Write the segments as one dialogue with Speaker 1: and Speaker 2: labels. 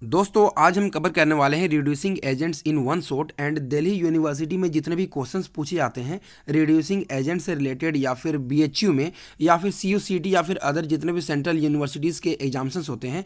Speaker 1: दोस्तों आज हम कवर करने वाले हैं reducing agents in one shot and Delhi university में जितने भी क्वेश्चंस पूछे जाते हैं रिड्यूसिंग एजेंट से रिलेटेड या फिर बीएचयू में या फिर सीयूसीटी या फिर अदर जितने भी सेंट्रल यूनिवर्सिटीज़ के एग्जाम्स होते हैं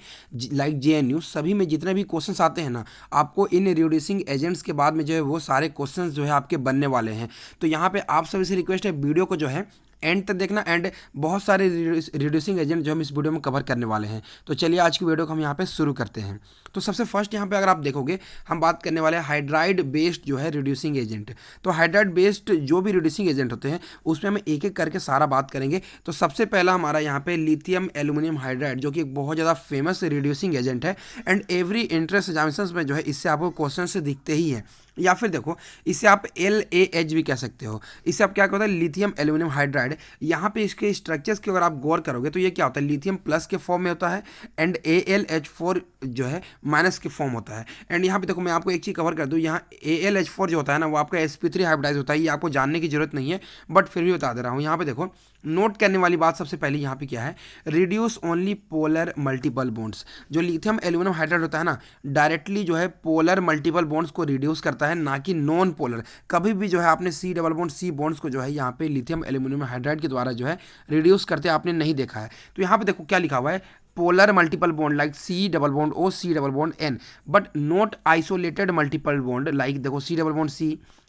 Speaker 1: लाइक जेएनयू सभी में जितने भी क्वेश्चंस आते हैं ना आपको इन रिड्यूसिंग एजेंट्स के बाद में जो है वो सारे क्वेश्चंस जो है आपके बनने वाले हैं। तो यहाँ पे आप सभी से रिक्वेस्ट है वीडियो को जो है एंड तक देखना एंड बहुत सारे रिड्यूसिंग एजेंट जो हम इस वीडियो में कवर करने वाले हैं। तो चलिए आज की वीडियो को हम यहाँ पे शुरू करते हैं। तो सबसे फर्स्ट यहाँ पे अगर आप देखोगे हम बात करने वाले हैं हाइड्राइड बेस्ड जो है रिड्यूसिंग एजेंट। तो हाइड्राइड बेस्ड जो भी रिड्यूसिंग एजेंट होते हैं उसमें हम एक एक करके सारा बात करेंगे। तो सबसे पहला हमारा यहाँ पे लिथियम एल्यूमिनियम हाइड्राइड जो कि एक बहुत ज़्यादा फेमस रिड्यूसिंग एजेंट है एंड एवरी इंट्रेंस एग्जामिनेशंस में जो है इससे आपको क्वेश्चन से दिखते ही हैं। या फिर देखो इसे आप LAH भी कह सकते हो। इसे आप क्या कहते हैं लिथियम एल्यूमिनियम हाइड्राइड। यहाँ पे इसके स्ट्रक्चर्स की अगर आप गौर करोगे तो ये क्या होता है लिथियम प्लस के फॉर्म में होता है एंड AlH4 जो है माइनस के फॉर्म होता है। एंड यहाँ पे देखो मैं आपको एक चीज़ कवर कर दूँ, यहाँ AlH4 जो होता है ना वो आपका sp3 हाइब्रिडाइज होता है। ये आपको जानने की जरूरत नहीं है बट फिर भी बता दे रहा हूँ। यहाँ पे देखो नोट करने वाली बात सबसे पहले यहाँ पे क्या है, reduce only polar multiple bonds. जो लिथियम एल्यूमिनियम हाइड्राइड होता है ना डायरेक्टली जो है पोलर मल्टीपल बॉन्ड्स को रिड्यूस करता है ना कि नॉन पोलर। कभी भी जो है आपने C double bond C bonds को जो है यहाँ पे लिथियम एल्यूमिनियम हाइड्राइड के द्वारा जो है रिड्यूस करते आपने नहीं देखा है। तो यहाँ पे देखो क्या लिखा हुआ है, polar multiple bond like C double bond O C double bond N but not isolated multiple bond like देखो C double bond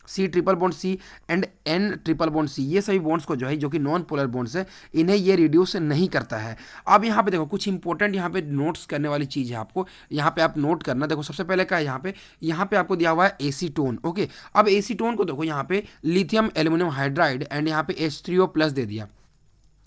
Speaker 1: C triple bond C and N triple bond C। ये सभी बॉन्ड्स को जो है जो कि non polar bonds है इन्हें ये रिड्यूस नहीं करता है। अब यहाँ पे देखो कुछ इंपॉर्टेंट यहाँ पे नोट्स करने वाली चीज़ है आपको यहाँ पे आप नोट करना। देखो सबसे पहले क्या है यहाँ पे आपको दिया हुआ है एसीटोन। ओके, अब एसीटोन को देखो यहाँ पे लिथियम एल्यूमिनियम हाइड्राइड एंड यहाँ पे H3O+ दे दिया।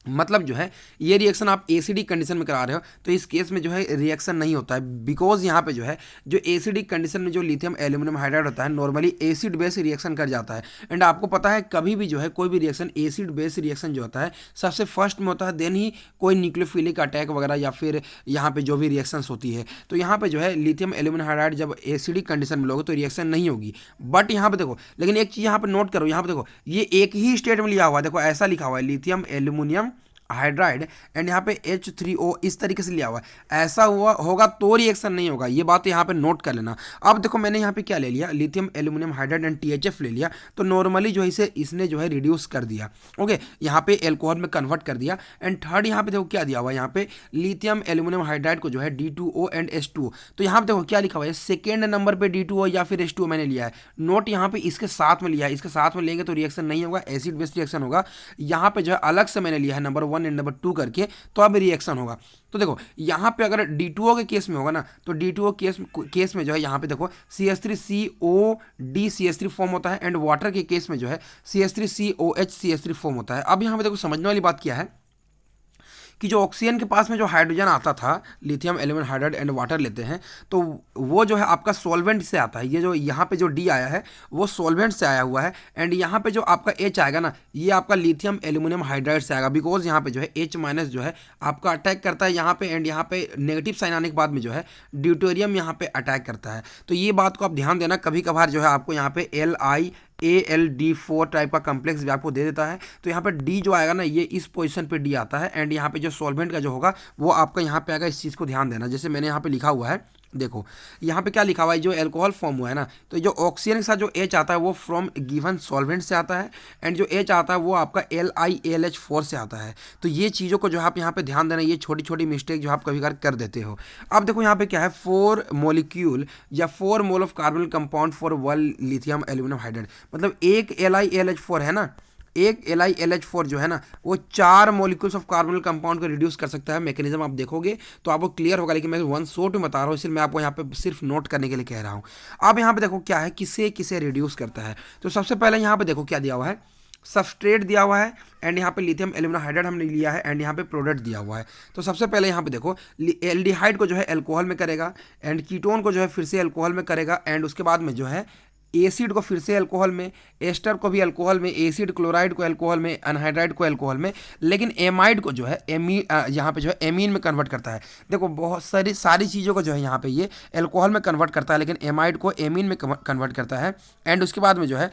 Speaker 1: मतलब जो है ये रिएक्शन आप एसिडिक कंडीशन में करा रहे हो तो इस केस में जो है रिएक्शन नहीं होता है बिकॉज यहाँ पे जो है जो एसिडिक कंडीशन में जो लिथियम एल्यूमिनियम हाइड्राइड होता है नॉर्मली एसिड बेस रिएक्शन कर जाता है। एंड आपको पता है कभी भी जो है कोई भी रिएक्शन एसिड बेस रिएक्शन जो होता है सबसे फर्स्ट में होता है देन ही कोई न्यूक्लियोफिलिक अटैक वगैरह या फिर यहाँ पे जो भी रिएक्शंस होती है। तो यहाँ पे जो है लिथियम एल्यूमिनियम हाइड्राइड जब एसिडिक कंडीशन में लोगे तो रिएक्शन नहीं होगी। बट यहाँ पे देखो लेकिन एक चीज़ यहाँ पे नोट करो, यहाँ पे देखो ये एक ही स्टेट में लिया हुआ है। देखो ऐसा लिखा हुआ है लिथियम एल्यूमिनियम हाइड्राइड एंड यहाँ पे H3O इस तरीके से लिया हुआ है। ऐसा हुआ होगा तो रिएक्शन नहीं होगा, ये बात यहाँ पे नोट कर लेना। अब देखो मैंने यहाँ पे क्या ले लिया lithium aluminium hydride and THF ले लिया तो नॉर्मली जो है इसे इसने जो है रिड्यूस कर दिया। ओके, यहाँ पे एल्कोहल में कन्वर्ट कर दिया। एंड थर्ड यहाँ पे देखो क्या दिया हुआ है, यहाँ पे लिथियम एल्यूमिनियम हाइड्राइड को जो है D2O एंड H2O। तो यहाँ पे देखो क्या लिखा हुआ है सेकेंड नंबर पे D2O या फिर H2O मैंने लिया है। नोट यहाँ पे इसके साथ में लिया है, इसके साथ में लेंगे तो रिएक्शन नहीं होगा, एसिड बेस्ड रिएक्शन होगा। यहाँ पे जो है अलग से मैंने लिया है नंबर 1 एंड नंबर 2 करके तो अब रिएक्शन होगा। तो देखो यहाँ पे अगर D2O के केस में होगा ना तो D2O केस में जो है यहाँ पे देखो CH3COD CH3 फॉर्म होता है एंड वाटर के केस में जो है CH3COH CH3 फॉर्म होता है। अब यहाँ पे देखो समझने वाली बात क्या है कि जो ऑक्सीजन के पास में जो हाइड्रोजन आता था lithium aluminium hydride and water लेते हैं तो वो जो है आपका सॉल्वेंट से आता है। ये जो यहाँ पे जो D आया है वो सॉल्वेंट से आया हुआ है एंड यहाँ पे जो आपका H आएगा ना ये आपका लिथियम एल्यूमिनियम हाइड्राइड से आएगा बिकॉज यहाँ पे जो है H- जो है आपका अटैक करता है यहाँ पे एंड यहाँ पे नेगेटिव साइन आने के बाद में जो है ड्यूटेरियम यहाँ पे अटैक करता है। तो ये बात को आप ध्यान देना, कभी कभार जो है आपको यहाँ पे LiAlD4 टाइप का कम्प्लेक्स भी आपको दे देता है। तो यहाँ पे D जो आएगा ना ये इस पोजीशन पे D आता है एंड यहाँ पे जो सॉल्वेंट का जो होगा वो आपका यहाँ पे आएगा। इस चीज़ को ध्यान देना, जैसे मैंने यहाँ पे लिखा हुआ है देखो यहाँ पे क्या लिखा हुआ है जो अल्कोहल फॉर्म हुआ है ना तो जो ऑक्सीजन के साथ जो H आता है वो फ्रॉम गिवन सॉल्वेंट से आता है एंड जो H आता है वो आपका LiAlH4 से आता है। तो ये चीज़ों को जो आप यहाँ पे ध्यान देना, ये छोटी छोटी मिस्टेक जो आप कभी कभार कर देते हो। अब देखो यहाँ पे क्या है 4 मॉलिक्यूल या 4 mole of carbon compound for 1 lithium aluminium hydride. मतलब एक LiAlH4 है ना, एक LiLH4 जो है ना वो 4 मॉलिक्यूल्स ऑफ कार्बोनिल कंपाउंड को रिड्यूस कर सकता है। मैकेनिज्म आप देखोगे तो आपको क्लियर होगा, लेकिन मैं वन शॉट में बता रहा हूँ इसलिए मैं आपको यहाँ पे सिर्फ नोट करने के लिए कह रहा हूँ। अब यहाँ पे देखो क्या है किसे किसे रिड्यूस करता है। तो सबसे पहले यहाँ पे देखो क्या दिया हुआ है, सबस्ट्रेट दिया हुआ है एंड यहाँ पे लिथियम एल्यूमिनियम हाइड्राइड हमने लिया है एंड यहाँ पे प्रोडक्ट दिया हुआ है। तो सबसे पहले यहाँ पे देखो एल्डिहाइड को जो है अल्कोहल में करेगा एंड कीटोन को जो है फिर से अल्कोहल में करेगा एंड उसके बाद में जो है एसिड को फिर से अल्कोहल में, एस्टर को भी अल्कोहल में, एसिड क्लोराइड को अल्कोहल में, अनहाइड्राइड को अल्कोहल में, लेकिन एमाइड को जो है यहाँ पे जो है एमीन में कन्वर्ट करता है। देखो बहुत सारी चीज़ों को जो है यहाँ पे ये अल्कोहल में कन्वर्ट करता है लेकिन एमाइड को एमीन में कन्वर्ट करता है एंड उसके बाद में जो है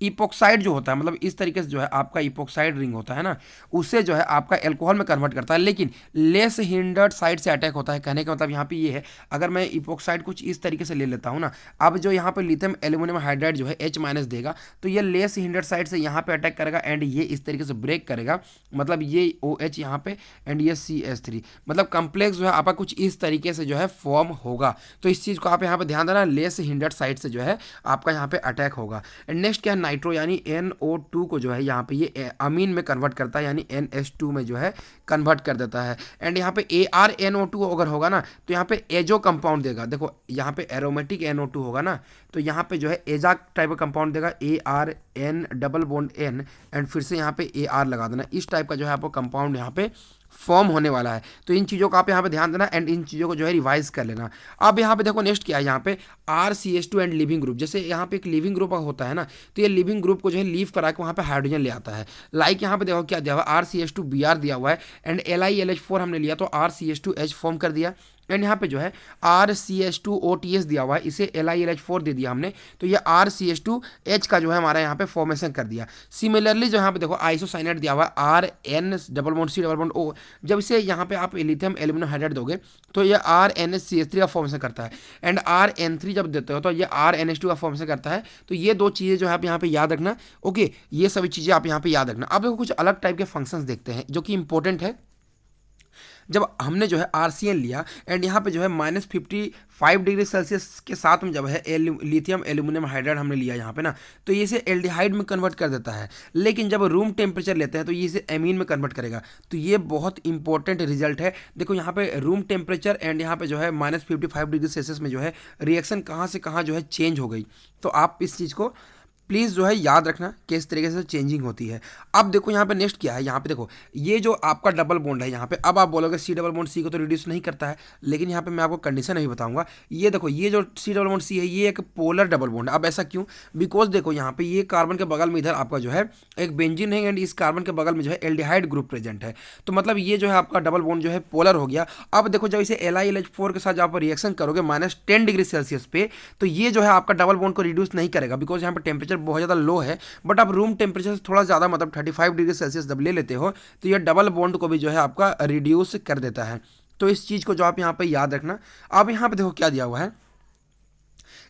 Speaker 1: इपोक्साइड जो होता है, मतलब इस तरीके से जो है आपका इपोक्साइड रिंग होता है ना, उससे जो है आपका एल्कोहल में कन्वर्ट करता है, लेकिन लेस हिंडर्ड साइड से अटैक होता है। कहने का मतलब यहाँ पे ये है, अगर मैं इपोक्साइड कुछ इस तरीके से ले लेता हूँ ना, अब जो यहाँ पे लिथियम एल्यूमिनियम हाइड्राइड जो है H- देगा, तो ये लेस हिंडर्ड साइड से यहाँ पे अटैक करेगा एंड ये इस तरीके से ब्रेक करेगा, मतलब ये OH यहाँ पे एंड ये CH3, मतलब कॉम्प्लेक्स जो है आपका कुछ इस तरीके से जो है फॉर्म होगा। तो इस चीज़ को आप यहाँ पे ध्यान देना, लेस हिंडर्ड साइड से जो है आपका यहाँ पे अटैक होगा। एंड नेक्स्ट क्या है, नाइट्रो यानी NO2 को जो है यहाँ पे ये अमीन में कन्वर्ट करता है, यानी NH2 में जो है कन्वर्ट कर देता है। एंड यहाँ पे ArNO2 अगर होगा ना, तो यहाँ पे एजो कंपाउंड देगा। देखो यहाँ पे एरोमेटिक NO2 होगा ना, तो यहाँ पे जो है एजा टाइप का कंपाउंड देगा, ArN double bond N and फिर से यहाँ पे AR लगा देना। इस टाइप का जो है आपको कंपाउंड यहाँ पे फॉर्म होने वाला है। तो इन चीज़ों का आप यहाँ पे ध्यान देना एंड इन चीज़ों को जो है रिवाइज कर लेना। अब यहाँ पे देखो नेक्स्ट क्या है, यहाँ पे RCH2 एंड लिविंग ग्रुप। जैसे यहाँ पे एक लिविंग ग्रुप होता है ना, तो ये लिविंग ग्रुप को जो है लीव करा के वहाँ पे हाइड्रोजन ले आता है। लाइक यहाँ पे देखो क्या दिया हुआ है, RCH2 Br दिया हुआ है एंड LiLH4 हमने लिया तो RCH2H फॉर्म कर दिया। एंड यहाँ पे जो है RCH2OTS दिया हुआ है, इसे LiLH4 दे दिया हमने, तो ये RCH2H का जो है हमारा यहाँ पे फॉर्मेशन कर दिया। सिमिलरली जो यहाँ पे देखो आइसोसाइनाइड दिया हुआ है RN double bond C double bond O, जब इसे यहाँ पे आप लिथियम एल्यूमिनियम हाइड्राइड दोगे तो ये RNHCH3 का फॉर्मेशन करता है एंड RN3 जब देते हो तो ये RNH2 का फॉर्मेशन करता है। तो ये दो चीज़ें जो है आप यहाँ पे याद रखना। ओके, ये सभी चीज़ें आप यहाँ पे याद रखना। अब देखो कुछ अलग टाइप के फंक्शंस देखते हैं जो कि इंपॉर्टेंट है। जब हमने जो है RCN लिया एंड यहाँ पे जो है -55 डिग्री सेल्सियस के साथ में जब है लिथियम एल्यूमिनियम हाइड्राइड हमने लिया यहाँ पे ना, तो ये इसे एल्डिहाइड में कन्वर्ट कर देता है। लेकिन जब रूम टेम्परेचर लेते हैं तो ये इसे एमीन में कन्वर्ट करेगा। तो ये बहुत इंपॉर्टेंट रिजल्ट है। देखो यहाँ पे रूम टेम्परेचर एंड यहाँ पे जो है -55 डिग्री सेल्सियस में जो है रिएक्शन कहाँ से कहाँ जो है चेंज हो गई। तो आप इस चीज़ को प्लीज़ जो है याद रखना कि इस तरीके से चेंजिंग होती है। अब देखो यहाँ पे नेक्स्ट क्या है, यहाँ पे देखो ये जो आपका डबल बॉन्ड है यहाँ पे, अब आप बोलोगे C डबल बॉन्ड C को तो रिड्यूस नहीं करता है, लेकिन यहाँ पे मैं आपको कंडीशन अभी बताऊंगा। ये देखो ये जो C डबल बॉन्ड C है ये एक पोलर डबल बॉन्ड है। अब ऐसा क्यों, बिकॉज देखो यहाँ पे ये कार्बन के बगल में इधर आपका जो है एक बेंजीन है एंड इस कार्बन के बगल में जो है एल्डिहाइड ग्रुप प्रेजेंट है। तो मतलब ये जो है आपका डबल बॉन्ड जो है पोलर हो गया। अब देखो जब इसे LiLH4 के साथ जब आप रिएक्शन करोगे -10 डिग्री सेल्सियस पे, तो ये जो है आपका डबल बॉन्ड को रिड्यूस नहीं करेगा, बिकॉज यहाँ पे टेम्परेचर बहुत ज़्यादा लो है। बट आप रूम टेम्परेचर से थोड़ा ज़्यादा मतलब 35 डिग्री सेल्सियस जब ले लेते हो तो ये डबल बॉन्ड को भी जो है आपका रिड्यूस कर देता है। तो इस चीज़ को जो आप यहाँ पे याद रखना। अब यहाँ पे देखो क्या दिया हुआ है,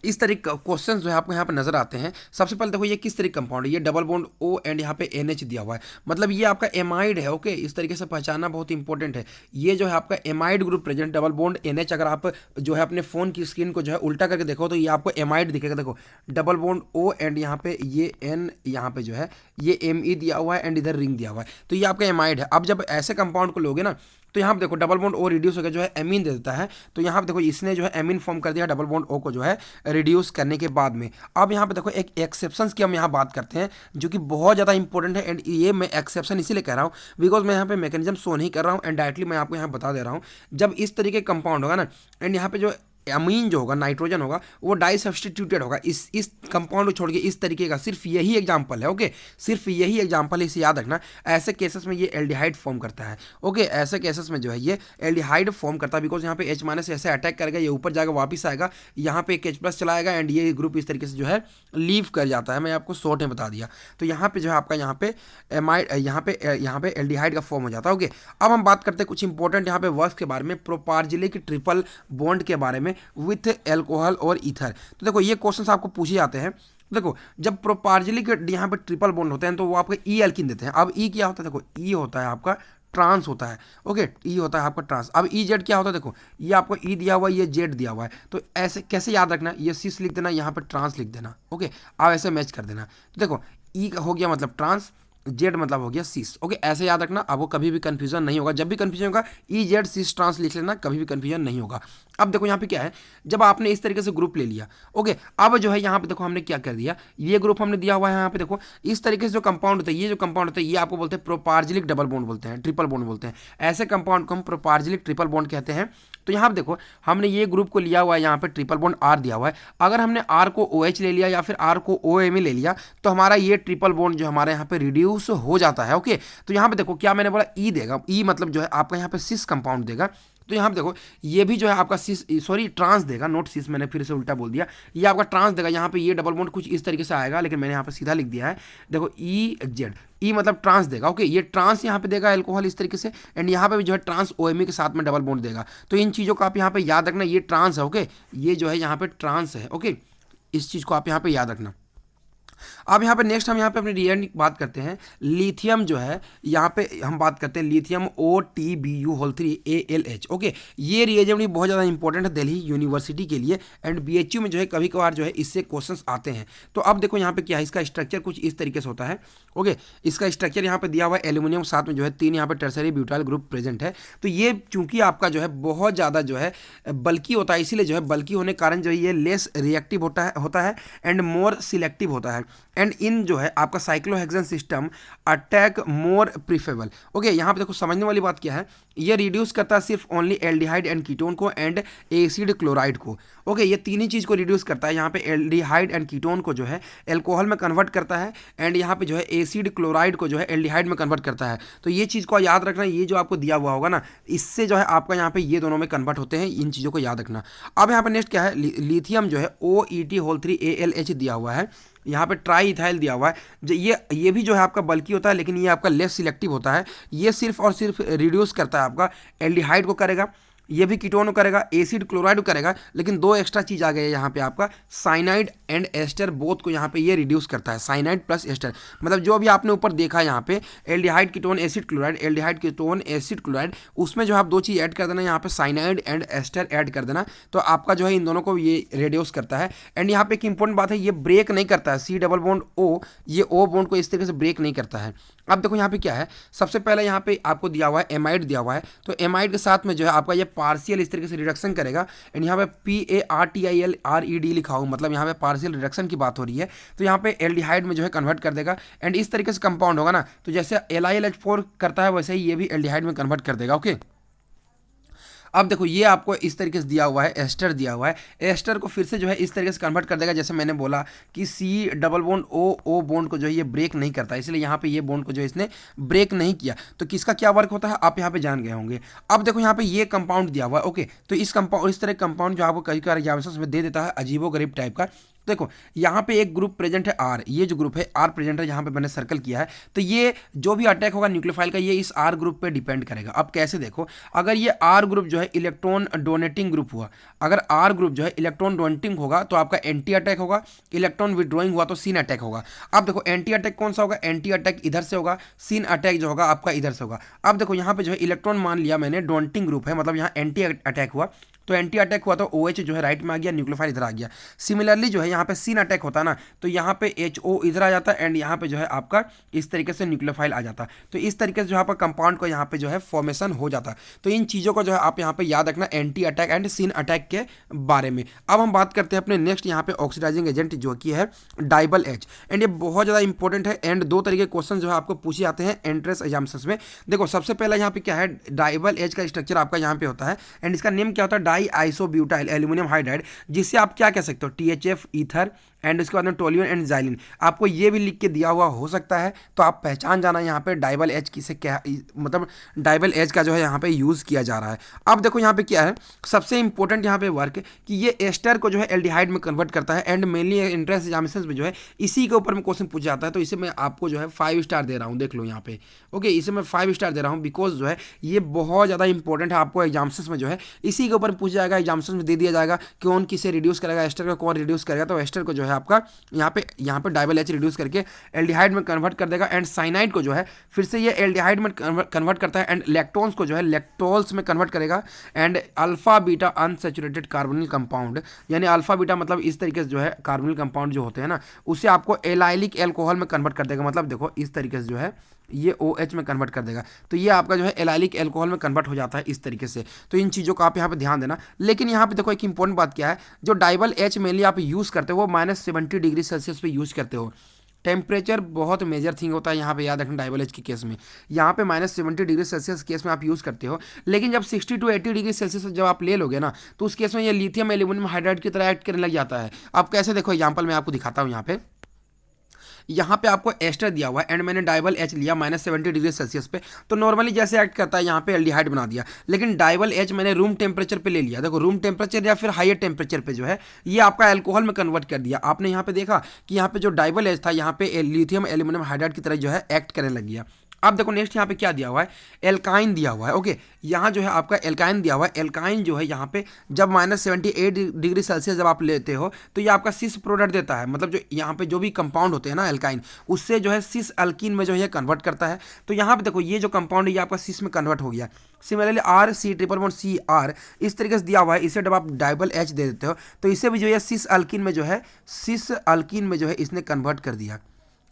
Speaker 1: इस तरीके क्वेश्चन जो है आपको यहाँ पे नजर आते हैं। सबसे पहले देखो ये किस तरीके कंपाउंड है, ये डबल बॉन्ड O एंड यहाँ पे NH दिया हुआ है, मतलब ये आपका एमाइड है। ओके, इस तरीके से पहचानना बहुत इंपॉर्टेंट है। ये जो है आपका amide group present, double bond NH। अगर आप जो है अपने फोन की स्क्रीन को जो है उल्टा करके देखो तो ये आपको एमाइड दिखेगा। देखो डबल बॉन्ड O एंड यहाँ पे ये N, यहाँ पे जो है ये Me दिया हुआ है एंड इधर रिंग दिया हुआ है, तो ये आपका एमाइड है। अब जब ऐसे कंपाउंड को लोगे ना तो यहाँ पे देखो डबल बॉन्ड O रिड्यूस होकर जो है एमीन दे देता है। तो यहाँ पे देखो इसने जो है एमीन फॉर्म कर दिया डबल बॉन्ड O को जो है रिड्यूस करने के बाद में। अब यहाँ पे देखो एक एक्सेप्शंस की हम यहाँ बात करते हैं जो कि बहुत ज़्यादा इंपॉर्टेंट है। एंड ये मैं एक्सेप्शन इसीलिए कह रहा हूँ बिकॉज मैं यहाँ पे मैकेनिज्म शो नहीं कर रहा हूँ एंड डायरेक्टली मैं आपको यहाँ बता दे रहा हूँ। जब इस तरीके कंपाउंड होगा ना एंड यहाँ पे जो अमीन जो होगा नाइट्रोजन होगा वो डाई सब्सटीट्यूटेड होगा इस कंपाउंड को छोड़ के, इस तरीके का सिर्फ यही एग्जांपल है। ओके, सिर्फ यही एग्जांपल है, इसे याद रखना। ऐसे केसेस में ये एल्डिहाइड फॉर्म करता है। ओके, ऐसे केसेस में जो है ये एल्डिहाइड फॉर्म करता है बिकॉज यहाँ पे H- ऐसे अटैक करेगा, ये ऊपर जाकर वापस आएगा, यहाँ पे एक H+ चलाएगा एंड ये ग्रुप इस तरीके से जो है लीव कर जाता है। मैं आपको शॉर्ट में बता दिया। तो यहाँ पे जो है आपका यहाँ पे एमाइड यहाँ पे एल्डिहाइड का फॉर्म हो जाता है। ओके, अब हम बात करते हैं कुछ इंपॉर्टेंट यहाँ पे वर्क्स के बारे में, प्रोपार्जिलिक ट्रिपल बॉन्ड के बारे में विथ एल्कोहल और ईथर। तो देखो ये क्वेश्चंस आपको पूछे जाते हैं। देखो जब प्रोपार्जिलिक यहाँ पे ट्रिपल बॉन्ड होते हैं तो वो आपको ई एल्किन देते हैं। अब ई क्या होता है, देखो ई होता है आपका ट्रांस होता है। ओके, ई होता है आपका ट्रांस। अब ई जेड क्या होता है, देखो ये आपको ई दिया हुआ है, ये जेड दिया हुआ है, तो ऐसे कैसे याद रखना, ये सिस लिख देना, यहाँ पे ट्रांस लिख देना। ओके, आप ऐसे मैच कर देना। तो देखो ई हो गया मतलब ट्रांस, जेड मतलब हो गया सिस। ओके, ऐसे याद रखना, आपको कभी भी कंफ्यूजन नहीं होगा। जब भी कंफ्यूजन होगा ई जेड सिस ट्रांस लिख लेना, कभी भी कंफ्यूजन नहीं होगा। अब देखो यहाँ पे क्या है, जब आपने इस तरीके से ग्रुप ले लिया, ओके, अब जो है यहाँ पे देखो हमने क्या कर दिया, ये ग्रुप हमने दिया हुआ है यहाँ पे। देखो इस तरीके से जो कंपाउंड होता है, ये जो कंपाउंड होता है ये आपको बोलते हैं प्रोपार्जिलिक डबल बॉन्ड बोलते हैं, ट्रिपल बॉन्ड बोलते हैं। ऐसे कंपाउंड को हम प्रोपार्जिलिक ट्रिपल बॉन्ड कहते हैं। तो यहाँ पे देखो हमने ये ग्रुप को लिया हुआ है, यहाँ पे ट्रिपल बॉन्ड R दिया हुआ है। अगर हमने R को OH ले लिया या फिर R को OMe ले लिया तो हमारा ये ट्रिपल बॉन्ड जो हमारे यहाँ पे रिड्यूस हो जाता है। ओके, तो यहाँ पे देखो क्या मैंने बोला, E देगा, E मतलब जो है आपका यहाँ पे सिस कंपाउंड देगा। तो यहाँ पे देखो ये भी जो है आपका सिस सॉरी ट्रांस देगा, नोट सिस, मैंने फिर से उल्टा बोल दिया, ये आपका ट्रांस देगा। यहाँ पे ये डबल बॉन्ड कुछ इस तरीके से आएगा, लेकिन मैंने यहाँ पे सीधा लिख दिया है, देखो ई जेड, ई मतलब ट्रांस देगा। ओके, ये ट्रांस यहाँ पे देगा एल्कोहल इस तरीके से, एंड यहाँ पे भी जो है ट्रांस ओएमई के साथ में डबल बॉन्ड देगा। तो इन चीज़ों को आप यहाँ पे याद रखना, ये ट्रांस है। ओके, ये जो है यहाँ पे ट्रांस है। ओके, इस चीज़ को आप यहाँ पे याद रखना। अब यहाँ पे नेक्स्ट हम यहाँ पे अपने रिएजेंट की बात करते हैं। लिथियम जो है यहाँ पे हम बात करते हैं लिथियम OTBU3ALH। ओके, ये रिएजेंट भी बहुत ज़्यादा इंपॉर्टेंट है दिल्ली यूनिवर्सिटी के लिए, एंड BHU में जो है कभी कभार जो है इससे क्वेश्चंस आते हैं। तो अब देखो यहाँ पे क्या है, इसका स्ट्रक्चर कुछ इस तरीके से होता है। ओके, इसका स्ट्रक्चर यहाँ पे दिया हुआ है, एल्यूमिनियम साथ में जो है 3 यहाँ पे टर्सरी ब्यूटाइल ग्रुप प्रेजेंट है। तो ये चूंकि आपका जो है बहुत ज़्यादा जो है बल्कि होता है, इसीलिए जो है बल्कि होने के कारण जो है ये लेस रिएक्टिव होता है एंड मोर सिलेक्टिव होता है, एंड इन जो है आपका साइक्लोहेक्सेन सिस्टम अटैक मोर प्रीफेबल। ओके, यहाँ पे देखो समझने वाली बात क्या है, ये रिड्यूस करता है सिर्फ ओनली एल्डिहाइड एंड कीटोन को एंड एसिड क्लोराइड को। ओके, ये तीन ही चीज़ को रिड्यूस करता है। यहाँ पे एल्डिहाइड एंड कीटोन को जो है एल्कोहल में कन्वर्ट करता है, एंड यहाँ पे जो है एसिड क्लोराइड को जो है एल्डिहाइड में कन्वर्ट करता है। तो ये चीज़ को याद रखना, ये जो आपको दिया हुआ होगा ना, इससे जो है आपका यहाँ पे ये दोनों में कन्वर्ट होते हैं, इन चीज़ों को याद रखना। अब यहाँ पे नेक्स्ट क्या है, लिथियम जो है OET3ALH दिया हुआ है, यहाँ पे ट्राई इथाइल दिया हुआ है। ये भी जो है आपका बल्कि होता है, लेकिन ये आपका लेस सिलेक्टिव होता है। ये सिर्फ और सिर्फ रिड्यूस करता है आपका एल्डिहाइड को करेगा, ये भी कीटोन करेगा, एसिड क्लोराइड करेगा, लेकिन दो एक्स्ट्रा चीज़ आ गई है यहाँ पे आपका साइनाइड एंड एस्टर, बोथ को यहाँ पे ये रिड्यूस करता है। साइनाइड प्लस एस्टर मतलब जो भी आपने ऊपर देखा है यहाँ पे aldehyde ketone acid chloride, aldehyde ketone acid chloride, उसमें जो आप दो चीज़ ऐड कर देना, यहाँ पे साइनाइड एंड एस्टर ऐड कर देना, तो आपका जो है इन दोनों को ये रिड्यूस करता है। एंड यहाँ पे एक इंपॉर्टेंट बात है, ये ब्रेक नहीं करता है, C डबल बॉन्ड O, ये O बॉन्ड को इस तरीके से ब्रेक नहीं करता है। अब देखो यहाँ पे क्या है, सबसे पहले यहाँ पे आपको दिया हुआ है एमाइड दिया हुआ है, तो एमाइड के साथ में जो है आपका ये पार्शियल इस तरीके से रिडक्शन करेगा, एंड यहाँ पे PARTILRED लिखा हो, मतलब यहाँ पे पार्शियल रिडक्शन की बात हो रही है, तो यहाँ पे एल्डिहाइड में जो है कन्वर्ट कर देगा, एंड इस तरीके से कंपाउंड होगा ना, तो जैसे LiLH4 करता है वैसे ही ये भी एल्डिहाइड में कन्वर्ट कर देगा। ओके, अब देखो ये आपको इस तरीके से दिया हुआ है, एस्टर दिया हुआ है, एस्टर को फिर से जो है इस तरीके से कन्वर्ट कर देगा, जैसे मैंने बोला कि C double bond O bond को जो है ये ब्रेक नहीं करता, इसलिए यहाँ पे ये बॉन्ड को जो है इसने ब्रेक नहीं किया। तो किसका क्या वर्क होता है आप यहाँ पे जान गए होंगे। अब देखो यहाँ पे ये कंपाउंड दिया हुआ है। ओके, तो इस तरह कंपाउंड जो आपको कई बार एग्जामिनेशन में दे देता है अजीबोगरीब टाइप का। देखो यहाँ पे एक ग्रुप प्रेजेंट है R, ये जो ग्रुप है R प्रेजेंट है, यहाँ पे मैंने सर्कल किया है, तो ये जो भी अटैक होगा न्यूक्लियोफाइल का ये इस R ग्रुप पे डिपेंड करेगा। अब कैसे देखो, अगर ये R ग्रुप जो है इलेक्ट्रॉन डोनेटिंग ग्रुप हुआ, अगर R ग्रुप जो है इलेक्ट्रॉन डोनेटिंग होगा तो आपका एंटी अटैक होगा, इलेक्ट्रॉन विड्रॉइंग हुआ तो सीन अटैक होगा। अब देखो एंटी अटैक कौन सा होगा, एंटी अटैक इधर से होगा, सीन अटैक जो होगा आपका इधर से होगा। अब देखो यहाँ पे जो है इलेक्ट्रॉन मान लिया मैंने डोनेटिंग ग्रुप है, मतलब यहाँ एंटी अटैक हुआ, तो एंटी अटैक हुआ तो OH जो है राइट में आ गया, न्यूक्लियोफाइल इधर आ गया। सिमिलरली जो है यहाँ पे सीन अटैक होता है ना, तो यहाँ पे HO इधर आ जाता है, एंड यहाँ पे जो है आपका इस तरीके से न्यूक्लियोफाइल आ जाता है। तो इस तरीके से जो आपका कंपाउंड को यहाँ पे जो है फॉर्मेशन हो जाता है। तो इन चीज़ों को जो है आप यहाँ पे याद रखना anti attack and syn attack के बारे में। अब हम बात करते हैं अपने नेक्स्ट यहाँ पे ऑक्सीडाइजिंग एजेंट जो कि है डाइबल H, एंड ये बहुत ज़्यादा इंपॉर्टेंट है, एंड दो तरीके क्वेश्चन जो है आपको पूछे जाते हैं एंट्रेंस एग्जामिनेशन में। देखो सबसे पहला यहाँ पे क्या है, डाइबल H का स्ट्रक्चर आपका यहाँ पे होता है, एंड इसका नेम क्या होता है, डाई आइसोब्यूटाइल एल्यूमिनियम हाइड्राइड, जिससे आप क्या कह सकते हो THF ईथर, एंड उसके बाद में टोल्यून एंड जाइलिन। आपको ये भी लिख के दिया हुआ हो सकता है, तो आप पहचान जाना यहाँ पे डाइबल H किसे क्या, मतलब डाइबल H का जो है यहाँ पे यूज़ किया जा रहा है। अब देखो यहाँ पे क्या है, सबसे इंपॉर्टेंट यहाँ पे वर्क कि ये एस्टर को जो है एल्डिहाइड में कन्वर्ट करता है, एंड मेनली एंट्रेंस एग्जामिनेशन में जो है इसी के ऊपर में क्वेश्चन पूछा जाता है। तो इसे मैं आपको जो है 5 स्टार दे रहा हूँ, देख लो यहाँ पे। ओके, इसे मैं 5 स्टार दे रहा हूँ, बिकॉज जो है ये बहुत ज़्यादा इंपॉर्टेंट है, आपको एग्जामिनेशन में जो है इसी के ऊपर पूछा जाएगा, एग्जामिनेशन में दे दिया जाएगा कौन किसे रिड्यूस करेगा, एस्टर का कौन रिड्यूस करेगा। तो एस्टर को जो है आपका यहाँ पे डाइबल H रिड्यूस करके एल्डिहाइड में कन्वर्ट कर देगा, एंड साइनाइड को जो है फिर से ये एल्डिहाइड में कन्वर्ट करता है, एंड लैक्टोन्स को जो है लैक्टोल्स में कन्वर्ट करेगा, and alpha beta unsaturated carbonyl compound, यानी अल्फा बीटा मतलब इस तरीके से जो है कार्बोनिल कंपाउंड जो होते हैं ना, उसे आपको एलाइलिक एल्कोहल में कन्वर्ट कर देगा। मतलब देखो इस तरीके से जो है ये OH में कन्वर्ट कर देगा, तो ये आपका जो है एलाइलिक एल्कोहल में कन्वर्ट हो जाता है इस तरीके से। तो इन चीज़ों का आप यहाँ पे ध्यान देना। लेकिन यहाँ पे देखो एक इंपॉर्टेंट बात क्या है, जो डाइबल H मेनली आप यूज़ करते हो वो -70 डिग्री सेल्सियस पे यूज़ करते हो। टेम्परेचर बहुत मेजर थिंग होता है यहाँ पे, याद रखना डाइबल H के केस में, यहाँ पे -70 डिग्री सेल्सियस केस में आप यूज़ करते हो। लेकिन जब 60 to 80 डिग्री सेल्सियस जब आप ले लोगे ना, तो उस केस में ये लिथियम एल्यूमिनियम हाइड्राइड की तरह एक्ट करने लग जाता है। आप कैसे, देखो एग्जाम्पल मैं आपको दिखाता हूँ यहाँ पे। यहाँ पे आपको एस्टर दिया हुआ है एंड मैंने डाइबल एच लिया -70 डिग्री सेल्सियस पे, तो नॉर्मली जैसे एक्ट करता है यहाँ पे एल्डिहाइड बना दिया। लेकिन डाइबल एच मैंने रूम टेम्परेचर पे ले लिया, देखो रूम टेम्परेचर या फिर हायर टेम्परेचर पे जो है ये आपका एल्कोहल में कन्वर्ट कर दिया। आपने यहाँ पे देखा कि यहाँ पे जो डाइबल एच था यहाँ पे लिथियम एल्यूमिनियम हाइड्राइड की तरह जो है एक्ट करने लग गया। अब देखो नेक्स्ट यहाँ पे क्या दिया हुआ है, एल्काइन दिया हुआ है। ओके, यहाँ जो है आपका एल्काइन दिया हुआ है। एल्काइन जो है यहाँ पे जब -78 डिग्री सेल्सियस जब आप लेते हो तो ये आपका सिस प्रोडक्ट देता है, मतलब जो यहाँ पे जो भी कंपाउंड होते हैं ना एल्काइन, उससे जो है सिस अल्कीन में जो है कन्वर्ट करता है। तो यहाँ पे देखो ये जो कंपाउंड है ये आपका सिस में कन्वर्ट हो गया। सिमिलरली RC111CR इस तरीके से दिया हुआ है, इसे जब आप डाइबल एच दे देते हो तो इसे भी जो है सिस अल्कीन में जो है इसने कन्वर्ट कर दिया।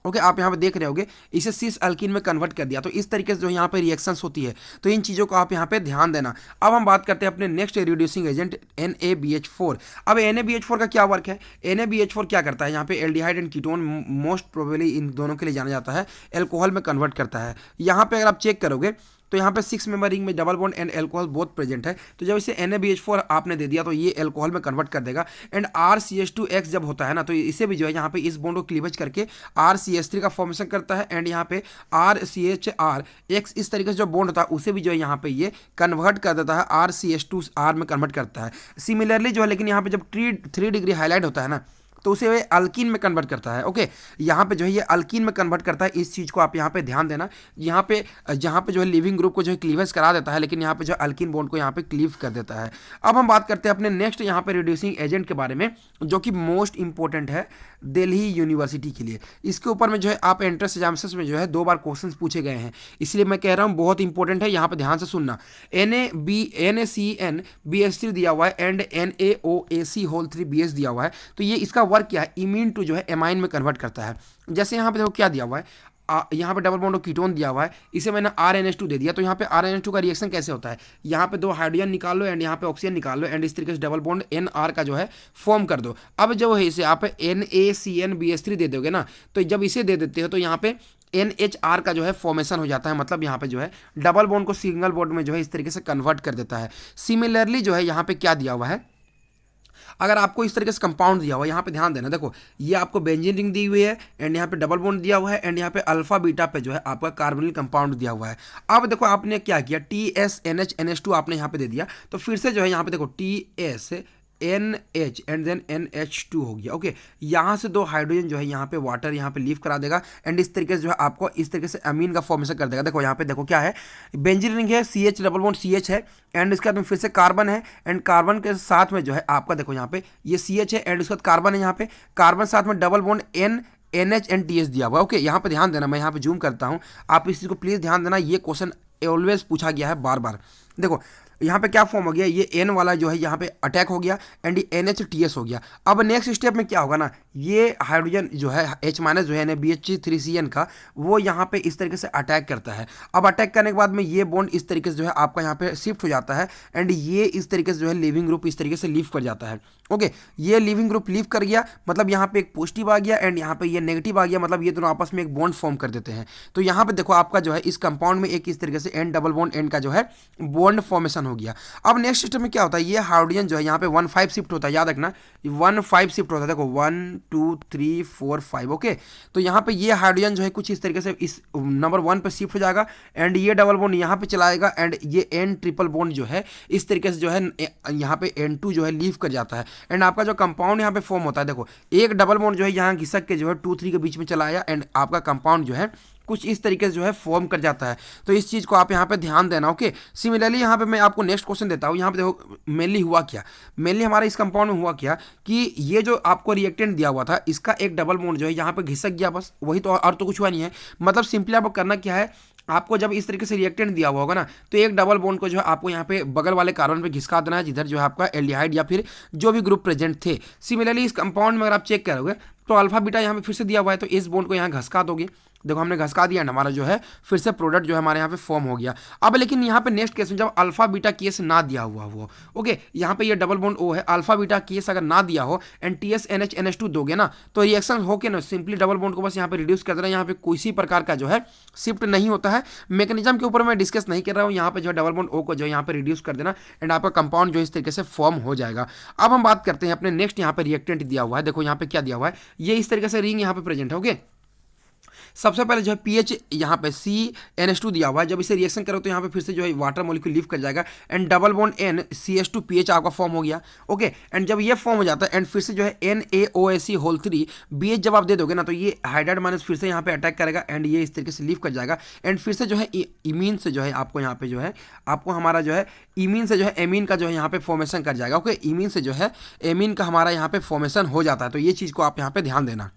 Speaker 1: ओके, आप यहाँ पे देख रहे होगे इसे सिस अल्कीन में कन्वर्ट कर दिया। तो इस तरीके से जो यहाँ पे रिएक्शंस होती है, तो इन चीज़ों को आप यहाँ पे ध्यान देना। अब हम बात करते हैं अपने नेक्स्ट रिड्यूसिंग एजेंट NaBH4। अब NaBH4 का क्या वर्क है, NaBH4 क्या करता है, यहाँ पे aldehyde and ketone most probably in दोनों के लिए जाना जाता है, एल्कोहल में कन्वर्ट करता है। यहाँ पे अगर आप चेक करोगे तो यहाँ पे 6 मेंबर रिंग में double bond and alcohol both present है। तो जब इसे NaBH4 आपने दे दिया तो ये एल्कोहल में कन्वर्ट कर देगा। एंड RCH2X जब होता है ना तो इसे भी जो है यहाँ पे इस बॉन्ड को क्लीवेज करके RCH3 का फॉर्मेशन करता है। एंड यहाँ पे RCHRX इस तरीके से जो बॉन्ड होता है उसे भी जो है यहाँ पे ये कन्वर्ट कर देता है, RCH2R में कन्वर्ट करता है। सिमिलरली जो है लेकिन यहाँ पे जब 3 डिग्री हाईलाइट होता है ना तो उसे अल्कीन में कन्वर्ट करता है। ओके, यहाँ पे जो है ये अल्कीन में कन्वर्ट करता है। इस चीज़ को आप यहाँ पे ध्यान देना। यहाँ पे जहाँ पे जो है लिविंग ग्रुप को जो है क्लीवेज करा देता है, लेकिन यहाँ पे जो अल्कीन बॉन्ड को यहाँ पे क्लीव कर देता है। अब हम बात करते हैं अपने नेक्स्ट यहाँ पे रिड्यूसिंग एजेंट के बारे में, जो कि मोस्ट इंपॉर्टेंट है दिल्ली यूनिवर्सिटी के लिए। इसके ऊपर में जो है आप एंट्रेंस एग्जामिनेशन में जो है 2 बार क्वेश्चन पूछे गए हैं, इसलिए मैं कह रहा हूँ बहुत इंपॉर्टेंट है, यहाँ पे ध्यान से सुनना। NaCN-BH3 दिया हुआ है एंड NaOAC3BH दिया हुआ है। तो ये इसका वर्क क्या है, इमीन टू जो है एमाइन में कन्वर्ट करता है। जैसे यहाँ पे देखो क्या दिया हुआ है, यहाँ पे डबल बॉन्ड कीटोन दिया हुआ है, इसे मैंने RNH2 दे दिया। तो यहाँ पे RNH2 का रिएक्शन कैसे होता है, यहाँ पे 2 हाइड्रोजन निकाल लो एंड यहाँ पे ऑक्सीजन निकाल लो एंड इस तरीके से डबल बॉन्ड NR का जो है फॉर्म कर दो। अब जो है इसे आप NaCN-BH3 दे दोगे ना, तो जब इसे दे देते हो तो यहाँ पे NHR का जो है फॉर्मेशन हो जाता है, मतलब यहाँ पे जो है डबल बॉन्ड को सिंगल बॉन्ड में जो है इस तरीके से कन्वर्ट कर देता है। सिमिलरली जो है यहाँ पे क्या दिया हुआ है, अगर आपको इस तरीके से कंपाउंड दिया हुआ है, यहाँ पे ध्यान देना, देखो ये आपको बेंजीन रिंग दी हुई है एंड यहाँ पे डबल बॉन्ड दिया हुआ है एंड यहाँ पे अल्फा बीटा पे जो है आपका कार्बोनिल कंपाउंड दिया हुआ है। अब देखो आपने क्या किया, TSNH-NH2 आपने यहाँ पे दे दिया, तो फिर से जो है यहाँ पे देखो TSNH एंड देन NH2 हो गया। ओके, यहाँ से 2 हाइड्रोजन जो है यहाँ पे वाटर यहाँ पे लीव करा देगा एंड इस तरीके से जो है आपको इस तरीके से अमीन का फॉर्मेशन कर देगा। देखो यहाँ पे देखो क्या है, बेंजीन रिंग है, CH डबल बॉन्ड CH है एंड इसके बाद में फिर से कार्बन है एंड कार्बन के साथ में जो है आपका देखो यहाँ पे ये CH है एंड उसके बाद कार्बन है, यहाँ पे कार्बन साथ में double bond NH and TS दिया हुआ है। ओके, यहाँ पे ध्यान देना, मैं यहाँ पे जूम करता हूँ, आप इस चीज़ को प्लीज़ ध्यान देना, ये क्वेश्चन ऑलवेज पूछा गया है बार बार। देखो यहाँ पे क्या फॉर्म हो गया, ये N वाला जो है यहाँ पे अटैक हो गया एंड ये NH-TS हो गया। अब नेक्स्ट स्टेप में क्या होगा ना, ये हाइड्रोजन जो है H- जो है NaBH3CN का, वो यहाँ पे इस तरीके से अटैक करता है। अब अटैक करने के बाद में ये बॉन्ड इस तरीके से जो है आपका यहाँ पे शिफ्ट हो जाता है एंड ये इस तरीके से जो है लिविंग ग्रुप इस तरीके से लीव कर जाता है। ओके, ये लिविंग ग्रुप लीव कर गया, मतलब यहाँ पे एक पॉजिटिव आ गया एंड यहाँ पे ये नेगेटिव आ गया, मतलब ये दोनों आपस में एक बॉन्ड फॉर्म कर देते हैं। तो यहाँ पे देखो आपका जो है इस कंपाउंड में एक इस तरीके से N डबल बॉन्ड N का जो है बॉन्ड फॉर्मेशन हो गया। अब नेक्स्ट सिस्टम में क्या होता है, ये हाइड्रोजन जो है यहाँ पे 1,5 शिफ्ट होता है, याद रखना 1,5 शिफ्ट होता है। देखो 1 2 3 4 5। ओके, तो यहाँ पे ये हाइड्रोजन जो है कुछ इस तरीके से इस नंबर 1 पे शिफ्ट हो जाएगा एंड ये डबल बॉन्ड यहाँ पे चलाएगा एंड ये N ट्रिपल बॉन्ड जो है इस तरीके से जो है यहाँ पे N2 जो है लीव कर जाता है एंड आपका जो कंपाउंड यहाँ पे फॉर्म होता है, देखो एक डबल बॉन्ड जो है यहाँ घिसक के जो है 2 3 के बीच में चलाया एंड आपका कंपाउंड जो है कुछ इस तरीके से जो है फॉर्म कर जाता है। तो इस चीज़ को आप यहाँ पे ध्यान देना। ओके, सिमिलरली यहाँ पे मैं आपको नेक्स्ट क्वेश्चन देता हूँ। यहाँ पे देखो मेनली हुआ क्या, मेनली हमारा इस कंपाउंड में हुआ क्या कि ये जो आपको रिएक्टेंट दिया हुआ था इसका एक डबल बॉन्ड जो है यहाँ पे घिसक गया, बस वही तो, और तो कुछ हुआ नहीं है। मतलब सिंपली आपको करना क्या है, आपको जब इस तरीके से रिएक्टेंट दिया हुआ होगा ना तो एक डबल बॉन्ड को जो है आपको यहाँ पे बगल वाले कार्बन पे घिसका देना है जिधर जो है आपका एल्डिहाइड या फिर जो भी ग्रुप प्रेजेंट थे। सिमिलरली इस कंपाउंड में अगर आप चेक करोगे तो अल्फा बीटा यहाँ पे फिर से दिया हुआ है, तो इस बॉन्ड को यहाँ घसका दोगे, देखो हमने घसका दिया एंड हमारा जो है फिर से प्रोडक्ट जो है हमारे यहाँ पे फॉर्म हो गया। अब लेकिन यहाँ पे नेक्स्ट केस में जब अल्फा बीटा केस ना दिया हुआ हो, ओके, यहाँ पे ये डबल बॉन्ड O है, अल्फा बीटा केस अगर ना दिया हो एंड TSNH-NH2 दोगे ना तो रिएक्शन हो के ना सिंपली डबल बॉन्ड को बस यहाँ पे रिड्यूस कर देना, यहाँ पे किसी प्रकार का जो है शिफ्ट नहीं होता है। मैकेनिज्म के ऊपर मैं डिस्कस नहीं कर रहा हूँ, यहाँ पे जो है डबल बॉन्ड O को जो है यहाँ पे रिड्यूस कर देना एंड आपका कंपाउंड जो इस तरीके से फॉर्म हो जाएगा। अब हम बात करते हैं अपने नेक्स्ट यहाँ पे रिएक्टेंट दिया हुआ है, देखो यहाँ पे क्या दिया हुआ है, ये इस तरीके से रिंग यहाँ पे प्रेजेंट है। ओके, सबसे पहले जो है पीएच यहाँ पे CnH2 दिया हुआ है, जब इसे रिएक्शन करो तो यहाँ पे फिर से जो है वाटर मॉलिक्यूल लीव कर जाएगा and double bond NCH2 pH आपका फॉर्म हो गया। ओके, एंड जब ये फॉर्म हो जाता है एंड फिर से जो है NaOH होल 3 BH जब आप दे दोगे ना तो ये हाइड्राइड माइनस फिर से यहाँ पे अटैक करेगा एंड ये इस तरीके से लीव कर जाएगा एंड फिर से जो है इमीन से जो है आपको यहाँ पे जो है आपको हमारा जो है इमीन से जो है एमीन का जो है यहाँ पे फॉर्मेशन कर जाएगा। ओके, इमीन से जो है एमीन का हमारा यहाँ पे फॉर्मेशन हो जाता है, तो ये चीज़ को आप यहाँ पे ध्यान देना।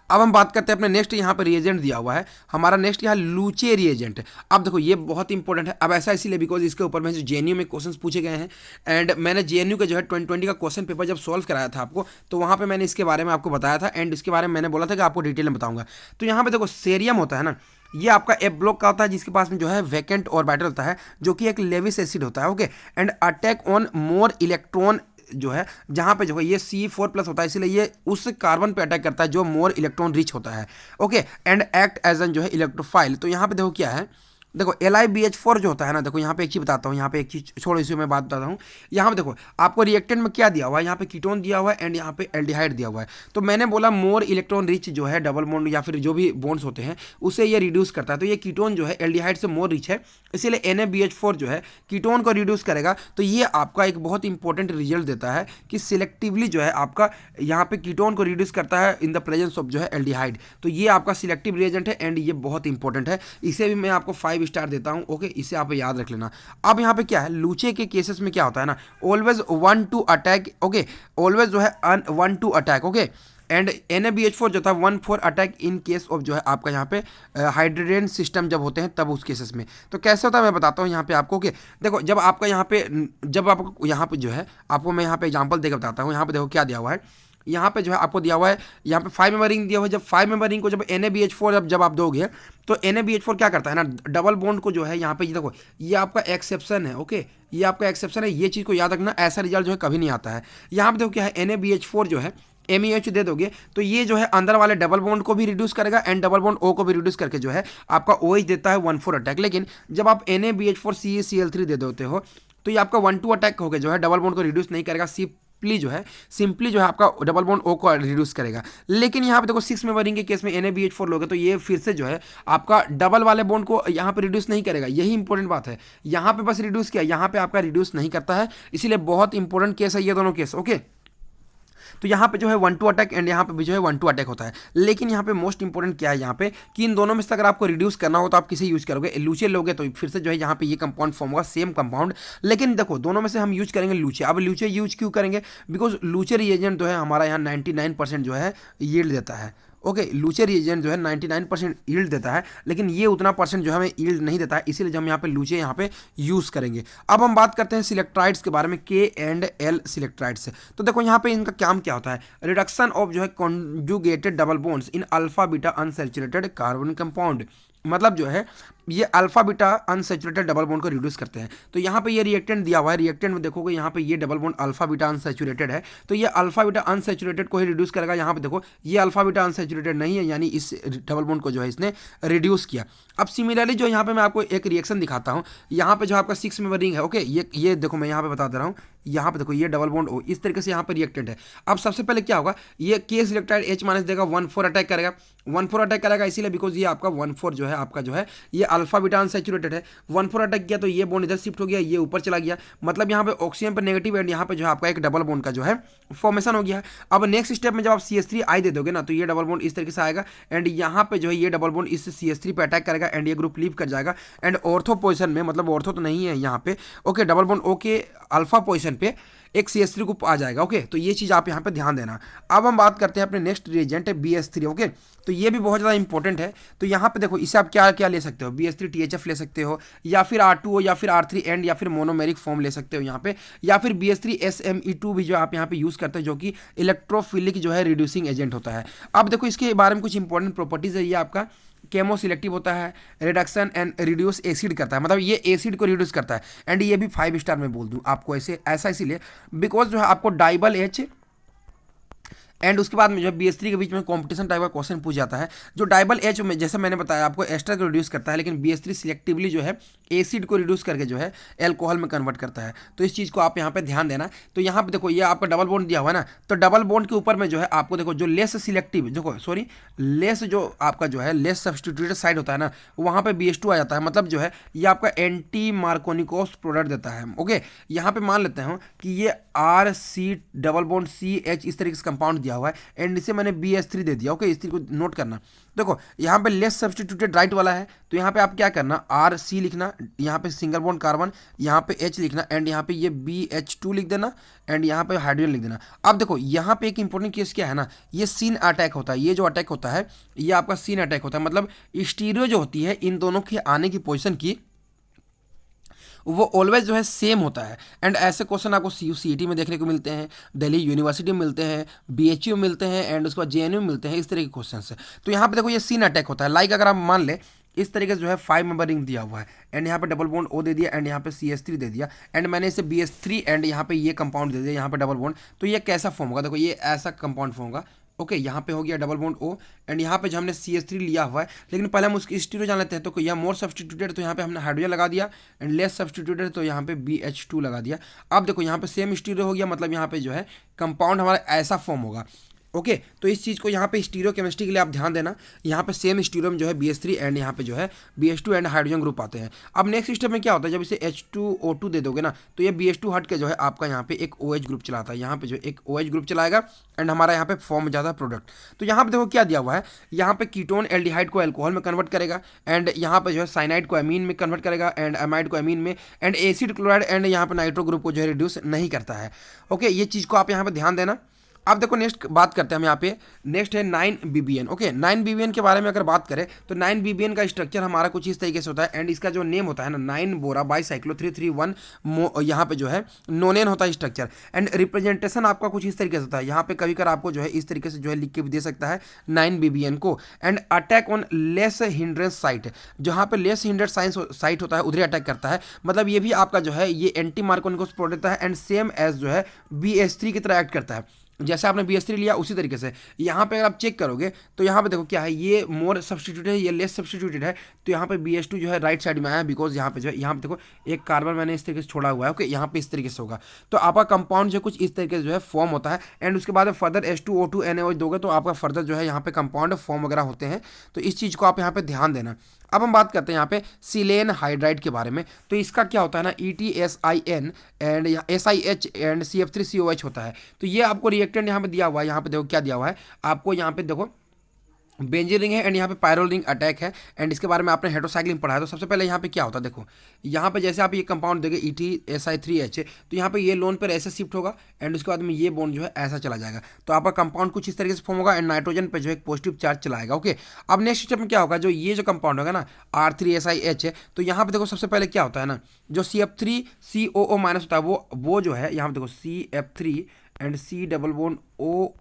Speaker 1: अब हम बात करते हैं अपने नेक्स्ट यहाँ पर रिएजेंट दिया हुआ है हमारा, नेक्स्ट यहाँ लूचे रिएजेंट। अब देखो ये बहुत इंपॉर्टेंट है, अब ऐसा इसीलिए बिकॉज इसके ऊपर में जेएनयू में क्वेश्चंस पूछे गए हैं एंड मैंने जेएनयू के जो है 2020 का क्वेश्चन पेपर जब सॉल्व कराया था आपको, तो वहाँ पे मैंने इसके बारे में आपको बताया था एंड इसके बारे में मैंने बोला था कि आपको डिटेल में बताऊंगा। तो यहाँ पे देखो सेरियम होता है ना, ये आपका एफ ब्लॉक का होता है जिसके पास में जो है वैकेंट ऑर्बिटल होता है जो कि एक लेविस एसिड होता है। Okay, and attack on more electron जो है जहाँ पे जो है ये C4+ होता है, इसलिए ये उस कार्बन पे अटैक करता है जो मोर इलेक्ट्रॉन रिच होता है। Okay, and act as an जो है इलेक्ट्रोफाइल। तो यहाँ पे देखो क्या है, देखो LiBH4 जो होता है ना, देखो यहाँ पे एक चीज़ बताता हूँ, यहाँ पे एक चीज़ छोड़ो इसी में बात बताता हूँ। यहाँ पे देखो आपको रिएक्टेंट में क्या दिया हुआ है, यहाँ पे कीटोन दिया हुआ है एंड यहाँ पे एल्डिहाइड दिया हुआ है। तो मैंने बोला मोर इलेक्ट्रॉन रिच जो है डबल बॉन्ड या फिर जो भी बॉन्ड्स होते हैं उसे ये रिड्यूस करता है। तो ये कीटोन जो है एल्डिहाइड से मोर रिच है, इसीलिए NaBH4 जो है कीटोन को रिड्यूस करेगा। तो ये आपका एक बहुत इंपॉर्टेंट रिजल्ट देता है कि सिलेक्टिवली जो है आपका यहाँ पे कीटोन को रिड्यूस करता है इन द प्रेजेंस ऑफ जो है एल्डिहाइड। तो ये आपका सिलेक्टिव रिएजेंट है एंड ये बहुत इंपॉर्टेंट है, इसे भी मैं आपको 5 स्टार देता हूँ। ओके, इसे आप याद रख लेना। अब यहाँ पे क्या है, लूचे के केसेस में क्या होता है ना, always 1 to attack. Okay, always जो है 1 to attack. Okay, and NaBH4 जो था 1 for attack in case of जो है आपका यहाँ पे हाइड्रोजन सिस्टम जब होते हैं तब उस केसेस में। तो कैसे होता है मैं बताता हूँ यहाँ पे आपको। ओके, देखो जब आपका यहाँ पे जब आपको यहाँ पे जो है आपको मैं यहाँ पे एग्जांपल देकर बताता हूँ। यहाँ पे देखो क्या दिया हुआ है, यहाँ पे जो है आपको दिया हुआ है यहाँ पे 5 मेंबर रिंग दिया हुआ है। जब 5 मेंबर रिंग को जब NaBH4 जब आप दोगे तो NaBH4 क्या करता है ना, डबल बॉन्ड को जो है यहाँ पे देखो ये आपका एक्सेप्शन है। ओके, ये आपका एक्सेप्शन है, ये चीज़ को याद रखना, ऐसा रिजल्ट जो है कभी नहीं आता है। यहाँ पे देखो क्या है, NaBH4 जो है MEH दे दोगे तो ये जो है अंदर वाले डबल बॉन्ड को भी रिड्यूस करेगा एंड डबल बॉन्ड O को भी रिड्यूस करके जो है आपका OH देता है 1 for अटैक। लेकिन जब आप NaBH4 CaCl3 दे देते हो तो ये आपका 1 to अटैक हो गया, जो है डबल बॉन्ड को रिड्यूस नहीं करेगा, सिंपली जो है आपका डबल बॉन्ड O को रिड्यूस करेगा। लेकिन यहाँ पे देखो 6 मेंबर रिंग के केस में NaBH4 लोगे तो ये फिर से जो है आपका डबल वाले बॉन्ड को यहाँ पे रिड्यूस नहीं करेगा। यही इंपॉर्टेंट बात है, यहाँ पे बस रिड्यूस किया, यहाँ पे आपका रिड्यूस नहीं करता है, इसीलिए बहुत इंपॉर्टेंट केस है ये दोनों केस। ओके, तो यहाँ पे जो है 1 to अटैक एंड यहाँ पे भी जो है 1 to अटैक होता है। लेकिन यहाँ पे मोस्ट इंपॉर्टेंट क्या है यहाँ पे कि इन दोनों में से अगर आपको रिड्यूस करना हो तो आप किसे यूज करोगे, लूचे लोगे तो फिर से जो है यहाँ पे ये कंपाउंड फॉर्म होगा, सेम कंपाउंड। लेकिन देखो दोनों में से हम यूज करेंगे लूचे। अब लूचे यूज क्यों करेंगे, बिकॉज लूचे रिएजेंट जो है हमारा यहाँ 99% जो है यील्ड देता है। ओके, लूचे रिएजेंट जो है 99% यील्ड देता है, लेकिन ये उतना परसेंट जो है हमें यील्ड नहीं देता है, इसीलिए हम यहाँ पे लूचे यहाँ पे यूज़ करेंगे। अब हम बात करते हैं सिलेक्ट्राइड्स के बारे में, K&L सिलेक्ट्राइड्स। तो देखो यहाँ पे इनका काम क्या होता है, रिडक्शन ऑफ जो है conjugated double bonds in alpha beta unsaturated carbon compound. मतलब जो है ये alpha beta unsaturated double bond को रिड्यूस करते हैं। तो यहाँ पे ये रिएक्टेंट दिया हुआ है, रिएक्टेंट में देखोगे यहाँ पे ये double bond alpha beta unsaturated है, तो ये अल्फा बीटा अनसैचुरेटेड को ही रिड्यूस करेगा। यहाँ पे देखो ये अल्फा बीटा अनसैचुरेटेड नहीं है, यानी इस डबल बॉन्ड को जो है इसने रिड्यूस किया। अब सिमिलरली जो यहाँ पे मैं आपको एक रिएक्शन दिखाता हूँ, यहाँ पे जो आपका 6 मेंबर रिंग है। ओके, ये देखो मैं यहाँ पे बता दे रहा हूँ, यहाँ पे देखो ये डबल बॉन्ड O इस तरीके से यहाँ पे रिएक्टेंट है। अब सबसे पहले क्या होगा, ये K सिलेक्टाइड H माइनस देगा 1 for अटैक करेगा, 1 for अटैक करेगा, इसीलिए बिकॉज ये आपका 1 for जो है आपका जो है ये अल्फा बीटा अनसैचुरेटेड है। 1 for अटैक किया तो ये बॉन्ड इधर शिफ्ट हो गया, ये ऊपर चला गया, मतलब यहाँ पे ऑक्सीजन पर नेगेटिव एंड यहाँ पे जो है आपका एक डबल बॉन्ड का जो है फॉर्मेशन हो गया। अब नेक्स्ट स्टेप में जब आप CH3 दे दोगे ना तो ये डबल बॉन्ड इस तरीके से आएगा एंड यहाँ पे जो है ये डबल बॉन्ड इस CH3 पे अटैक करेगा एंड ये ग्रुप लीव कर जाएगा एंड ऑर्थो पोजिशन में, मतलब ऑर्थो तो नहीं है यहाँ पे। ओके, डबल बॉन्ड O के अल्फा पोजिशन पे एक CH3 ग्रुप आ जाएगा। ओके, तो ये चीज़ आप यहाँ पे ध्यान देना। अब हम बात करते हैं अपने नेक्स्ट रिएजेंट है BH3। ओके, तो ये भी बहुत ज़्यादा इंपॉर्टेंट है। तो यहाँ पे देखो इसे आप क्या क्या ले सकते हो, BH3 THF ले सकते हो, या फिर R2O या फिर R3 एंड या फिर मोनोमेरिक फॉर्म ले सकते हो यहाँ पे, या फिर BH3 SME2 भी जो आप यहाँ पे यूज़ करते हो, जो कि इलेक्ट्रोफिलिक जो है रिड्यूसिंग एजेंट होता है। अब देखो इसके बारे में कुछ इंपॉर्टेंट प्रॉपर्टीज है, ये आपका केमो सिलेक्टिव होता है, रिडक्शन एंड रिड्यूस एसिड करता है, मतलब ये एसिड को रिड्यूस करता है एंड ये भी 5 स्टार में बोल दूं आपको ऐसा इसीलिए बिकॉज जो है आपको डाइबल H एंड उसके बाद में जो है BH3 के बीच में कंपटीशन टाइप का क्वेश्चन पूछ जाता है जो डाइबल एच में, जैसे मैंने बताया आपको, एस्टर को रिड्यूस करता है, लेकिन BH3 सिलेक्टिवली जो है एसिड को रिड्यूस करके जो है एल्कोहल में कन्वर्ट करता है। तो इस चीज़ को आप यहाँ पे ध्यान देना। तो यहाँ पे देखो ये आपका डबल बॉन्ड दिया हुआ है ना, तो डबल बॉन्ड के ऊपर में जो है आपको देखो जो लेस सिलेक्टिव, देखो सॉरी लेस जो आपका जो है लेस सब्सटीट्यूटेड साइड होता है ना, वहाँ पे BH2 आ जाता है। मतलब जो है ये आपका एंटी मार्कोनिकोस प्रोडक्ट देता है। ओके, यहाँ पे मान लेते हैं कि ये RC डबल बॉन्ड CH इस तरीके से कंपाउंड दिया हुआ है एंड इसे मैंने BH3 दे दिया। ओके, इस चीज को नोट करना। देखो यहाँ पे लेस सब्सटीट्यूटेड राइट वाला है, तो यहाँ पे आप क्या करना, RC लिखना, यहाँ पे सिंगल बॉन्ड कार्बन, यहाँ पे H लिखना एंड यहाँ पे ये BH2 लिख देना एंड यहाँ पे हाइड्रोजन लिख देना। अब देखो यहाँ पे एक इंपॉर्टेंट केस क्या है ना, ये सीन अटैक होता है। ये जो अटैक होता है ये आपका सीन अटैक होता है, मतलब स्टीरियो जो होती है इन दोनों के आने की पोजिशन की वो ऑलवेज जो है सेम होता है। एंड ऐसे क्वेश्चन आपको CUCET में देखने को मिलते हैं, दिल्ली यूनिवर्सिटी में मिलते हैं, BHU में मिलते हैं एंड उसके बाद JNU में मिलते हैं, इस तरह के क्वेश्चन है। तो यहाँ पे देखो ये सीन अटैक होता है। लाइक अगर आप मान ले इस तरीके से जो है 5 मेंबर रिंग दिया हुआ है एंड यहाँ पे डबल बॉन्ड O दे दिया एंड यहाँ पे CH3 दे दिया एंड मैंने इसे BH3 एंड यहाँ पे ये कंपाउंड दे दिया, यहाँ पे डबल बॉन्ड। तो ये कैसा फॉर्म होगा, देखो ये ऐसा कंपाउंड फॉर्म होगा। ओके, यहाँ पे हो गया डबल बॉन्ड O एंड यहाँ पे जो हमने CH3 लिया हुआ है, लेकिन पहले हम उसकी स्टीरियो जान लेते हैं। तो यह मोर सब्सटीट्यूटेड, तो यहाँ पे हमने हाइड्रोजन लगा दिया एंड लेस सब्सटीट्यूटेड, तो यहाँ पे BH2 लगा दिया। अब देखो यहाँ पे सेम स्टीरियो हो गया, मतलब यहाँ पे जो है कंपाउंड हमारा ऐसा फॉर्म होगा। ओके, तो इस चीज़ को यहाँ पे स्टीरियो केमिस्ट्री के लिए आप ध्यान देना। यहाँ पे सेम स्टीरियो में जो है BH3 एंड यहाँ पे जो है BH2 एंड हाइड्रोजन ग्रुप आते हैं। अब नेक्स्ट स्टेप में क्या होता है, जब इसे H2O2 दे दोगे ना, तो ये BH2 हट के जो है आपका यहाँ पे एक OH ग्रुप चलाता है। यहाँ पे जो एक OH ग्रुप चलाएगा एंड हमारा यहाँ पे फॉर्म हो जाता है प्रोडक्ट। तो यहाँ पे देखो क्या दिया हुआ है, यहाँ पे कीटोन एल्डिहाइड को एल्कोहल में कन्वर्ट करेगा एंड यहाँ पे जो है साइनाइड को अमीन में कन्वर्ट करेगा एंड अमाइड को अमीन में एंड एसिड क्लोराइड एंड यहाँ पे नाइट्रो ग्रुप को जो है रिड्यूस नहीं करता है। ओके, ये चीज़ को आप यहाँ पे ध्यान देना। अब देखो नेक्स्ट बात करते हैं हम यहाँ पे, नेक्स्ट है 9BBN। ओके, 9BBN के बारे में अगर बात करें तो 9BBN का स्ट्रक्चर हमारा कुछ इस तरीके से होता है एंड इसका जो नेम होता है ना 9 बोरा बाईसाइक्लो 331 यहाँ पे जो है नोनेन होता है स्ट्रक्चर एंड रिप्रेजेंटेशन आपका कुछ इस तरीके से होता है। यहाँ पे कभी कभी आपको जो है इस तरीके से जो है लिख के भी दे सकता है 9BBN को। And attack on less hindrance site, जहाँ पे लेस हिंड्रेंस साइट होता है उधर अटैक करता है। मतलब ये भी आपका जो है ये एंटी मार्कोनिकोस प्रोडक्ट है एंड सेम एज जो है BH3 की तरह एक्ट करता है। जैसे आपने BH3 लिया उसी तरीके से यहाँ पे अगर आप चेक करोगे तो यहाँ पे देखो क्या है, ये मोर सब्सटीट्यूटेड है, ये लेस सब्सटीट्यूटेड है। तो यहाँ पे BH2 जो है राइट साइड में आया, बिकॉज यहाँ पे जो है यहाँ पे देखो एक कार्बन मैंने इस तरीके से छोड़ा हुआ है। ओके, यहाँ पे इस तरीके से होगा, तो आपका कंपाउंड जो कुछ इस तरीके से जो है फॉर्म होता है एंड उसके बाद फर्दर H2O2 NaOH दोगे तो आपका फर्दर जो है यहाँ पे कंपाउंड फॉर्म वगैरह होते हैं। तो इस चीज़ को आप यहाँ पे ध्यान देना। अब हम बात करते हैं यहाँ पे सिलेन हाइड्राइड के बारे में। तो इसका क्या होता है ना, ETSIN and SiH and CF3COH होता है। तो ये आपको रिएक्टेंट यहाँ पे दिया हुआ है। यहाँ पे देखो क्या दिया हुआ है आपको, यहाँ पे देखो बेंजीन रिंग है एंड यहाँ पे पायरोल रिंग अटैक है एंड इसके बारे में आपने हेट्रोसाइक्लिन पढ़ा है। तो सबसे पहले यहाँ पे क्या होता है, देखो यहाँ पे जैसे आप ये कंपाउंड देंगे ETSI3H, तो यहाँ पे ये लोन पर ऐसे शिफ्ट होगा एंड उसके बाद में ये बॉन्ड जो है ऐसा चला जाएगा। तो आपका कंपाउंड कुछ इस तरीके से फॉर्म होगा एंड नाइट्रोजन पे जो है एक पॉजिटिव चार्ज चलाएगा। ओके, अब नेक्स्ट स्टेप में क्या होगा, जो ये जो कंपाउंड होगा ना R3SiH है, तो यहाँ पे देखो सबसे पहले क्या होता है ना, जो CF3COO माइनस होता है वो जो है यहाँ पे देखो CF3 and C double bond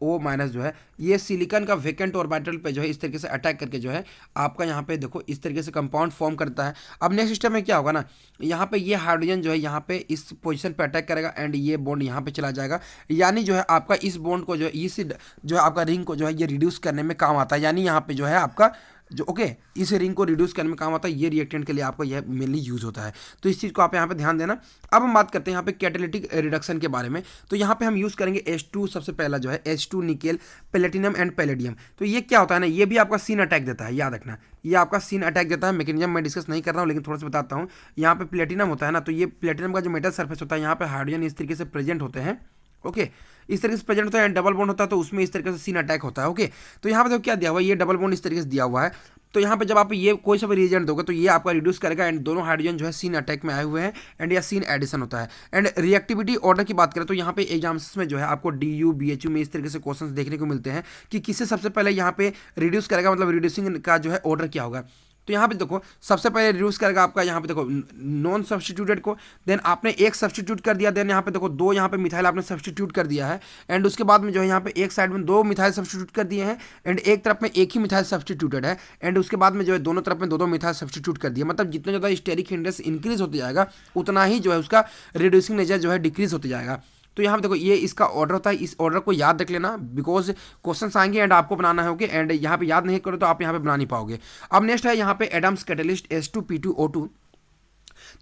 Speaker 1: O minus जो है ये सिलिकॉन का वेकेंट ऑर्बिटल पे जो है इस तरीके से अटैक करके जो है आपका यहाँ पे देखो इस तरीके से कंपाउंड फॉर्म करता है। अब नेक्स्ट स्टेप में क्या होगा ना, यहाँ पे ये हाइड्रोजन जो है यहाँ पे इस पोजीशन पे अटैक करेगा एंड ये बॉन्ड यहाँ पे चला जाएगा। यानी जो है आपका इस बॉन्ड को जो है इस जो है आपका रिंग को जो है ये रिड्यूस करने में काम आता है। यानी यहाँ पे जो है आपका जो इस रिंग को रिड्यूस करने में काम आता है। ये रिएक्टेंट के लिए आपका यह मेनली यूज होता है। तो इस चीज़ को आप यहाँ पे ध्यान देना। अब हम बात करते हैं यहाँ पे कैटालिटिक रिडक्शन के बारे में। तो यहाँ पे हम यूज़ करेंगे H2, सबसे पहला जो है H2 nickel platinum and palladium. तो ये क्या होता है ना, ये भी आपका सीन अटैक देता है, याद रखना ये आपका सीन अटैक देता है। मैकेनिज्म मैं डिस्कस नहीं कर रहा हूँ लेकिन थोड़ा सा बताता हूँ। यहाँ पे प्लेटिनम होता है ना, तो ये प्लेटिनम का जो मेटल सरफेस होता है यहाँ पे हाइड्रोजन इस तरीके से प्रेजेंट होते हैं। ओके, इस तरीके से प्रेजेंट होता है, डबल बॉन्ड होता है तो उसमें इस तरीके से सीन अटैक होता है। ओके, तो यहाँ पे देखो क्या दिया हुआ है, ये डबल बॉन्ड इस तरीके से दिया हुआ है। तो यहाँ पे जब आप ये कोई सा भी रिएजेंट दोगे तो ये आपका रिड्यूस करेगा एंड दोनों हाइड्रोजन जो है सीन अटैक में आए हुए हैं एंड या सीन एडिशन होता है। एंड रिएक्टिविटी ऑर्डर की बात करें तो यहाँ पे एग्जाम्स में जो है आपको DU BHU में इस तरीके से क्वेश्चंस देखने को मिलते हैं कि किससे सबसे पहले यहाँ पे रिड्यूस करेगा, मतलब रिड्यूसिंग का जो है ऑर्डर क्या होगा। तो यहाँ पे देखो सबसे पहले रिड्यूस करेगा आपका यहाँ पे देखो नॉन सब्सटीट्यूटेड को, देन आपने एक सब्सटीट्यूट कर दिया, देन यहाँ पे देखो दो यहाँ पे मिथाइल आपने सब्सटीट्यूट कर दिया है एंड उसके बाद में जो है यहाँ पे एक साइड में दो मिथाइल सब्सटीट्यूट कर दिए हैं एंड एक तरफ में एक ही मिथाइल सब्सटीट्यूटेड है एंड उसके बाद में जो है दोनों तरफ में दो मिथाइल सब्सटीट्यूट कर दिया। मतलब जितना ज़्यादा स्टेरिक हिंड्रेंस इंक्रीज होते जाएगा उतना ही जो है उसका रिड्यूसिंग नेचर जो है डिक्रीज होते जाएगा। तो यहाँ पे देखो ये इसका ऑर्डर होता है, इस ऑर्डर को याद रख लेना बिकॉज क्वेश्चंस आएंगे एंड आपको बनाना है। ओके, एंड यहाँ पे याद नहीं करो तो आप यहाँ पे बना नहीं पाओगे। अब नेक्स्ट है यहाँ पे एडम्स कैटलिस्ट H2P2O2।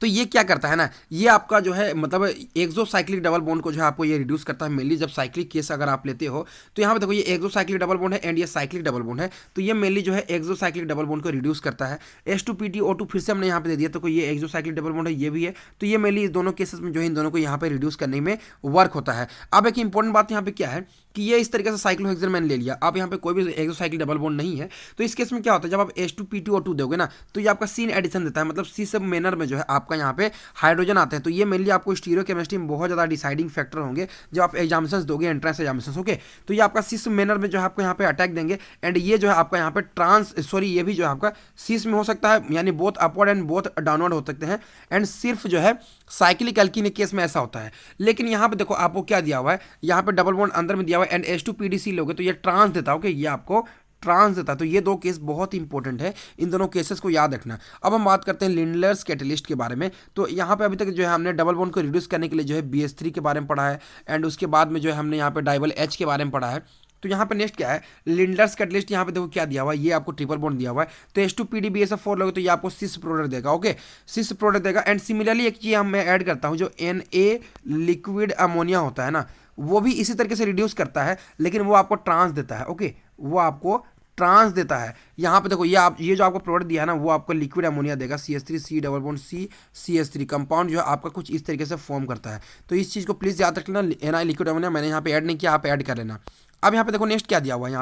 Speaker 1: तो ये क्या करता है ना, ये आपका जो है मतलब एक्सोसाइक्लिक डबल बॉन्ड को जो है आपको ये रिड्यूस करता है मेनली जब साइक्लिक केस अगर आप लेते हो। तो यहाँ पे देखो ये एक्सोसाइक्लिक डबल बॉन्ड है एंड ये साइक्लिक डबल बॉन्ड है, तो ये मेनली जो है एक्सोसाइक्लिक डबल बॉन्ड को रिड्यूस करता है। H2PTO2 फिर से हमने यहाँ पे दे दिया, तो ये एक्सोसाइक्लिक डबल बॉन्ड है, ये भी है, तो ये मेनली इस दोनों केसेस में जो है इन दोनों को यहाँ पे रिड्यूस करने में वर्क होता है। अब एक इंपॉर्टेंट बात यहाँ पे क्या है कि ये इस तरीके से साइक्लोहेक्सेन मैंने ले लिया, अब यहाँ पे कोई भी एक्सोसाइक्लिक डबल बॉन्ड नहीं है, तो इस केस में क्या होता है जब आप H2PTO2 दोगे ना तो ये आपका सीन एडिशन देता है, मतलब सी सब मैनर में जो है आपका यहाँ पे हाइड्रोजन आते हैं। तो ये मेनली आपको स्टीरियोकेमिस्ट्री में बहुत ज़्यादा डिसाइडिंग फैक्टर होंगे जब आप एग्जामिनेशंस दोगे, एंट्रेंस एग्जामिनेशंस। ओके, तो ये आपका सिस मैनर में जो है आपको यहाँ पे अटैक देंगे एंड ये जो है आपका यहाँ पे ये भी जो है आपका सिस में हो सकता है, यानी both upward and both downward हो सकते हैं, एंड सिर्फ जो है साइक्लिक एल्कीन केस में ऐसा होता है। लेकिन यहाँ पे देखो आपको क्या दिया हुआ है, यहाँ पे डबल बॉन्ड अंदर में दिया हुआ है एंड H2PDC लोगे तो ये ट्रांस देता है। ओके, ये आपको ट्रांस देता है। तो ये दो केस बहुत इंपॉर्टेंट है, इन दोनों केसेस को याद रखना। अब हम बात करते हैं लिंडलर्स कैटलिस्ट के बारे में। तो यहाँ पे अभी तक जो है हमने डबल बॉन्ड को रिड्यूस करने के लिए जो है BH3 के बारे में पढ़ा है एंड उसके बाद में जो है हमने यहाँ पे डाइबल H के बारे में पढ़ा है। तो यहाँ पे नेक्स्ट क्या है, लिंडलर्स कैटलिस्ट। यहाँ पे देखो क्या दिया हुआ है, ये आपको ट्रिपल बॉन्ड दिया हुआ है, तो H2PDBSF4 लोगे तो ये आपको सिस प्रोडक्ट देगा। ओके, सिस प्रोडक्ट देगा। एंड सिमिलरली एक चीज़ मैं ऐड करता हूँ, जो Na लिक्विड अमोनिया होता है ना, वो भी इसी तरीके से रिड्यूस करता है, लेकिन वो आपको ट्रांस देता है। ओके, वो आपको ट्रांस देता है। यहाँ पे देखो ये जो आपको प्रोडक्ट दिया है ना, वो आपको लिक्विड अमोनिया देगा, CH3 double bond C CH3 compound जो है आपका कुछ इस तरीके से फॉर्म करता है। तो इस चीज़ को प्लीज़ याद रख लेना। Na लिक्विड अमोनिया मैंने यहाँ पे ऐड नहीं किया, आप ऐड कर लेना। अब यहाँ पे देखो नेक्स्ट क्या दिया हुआ है,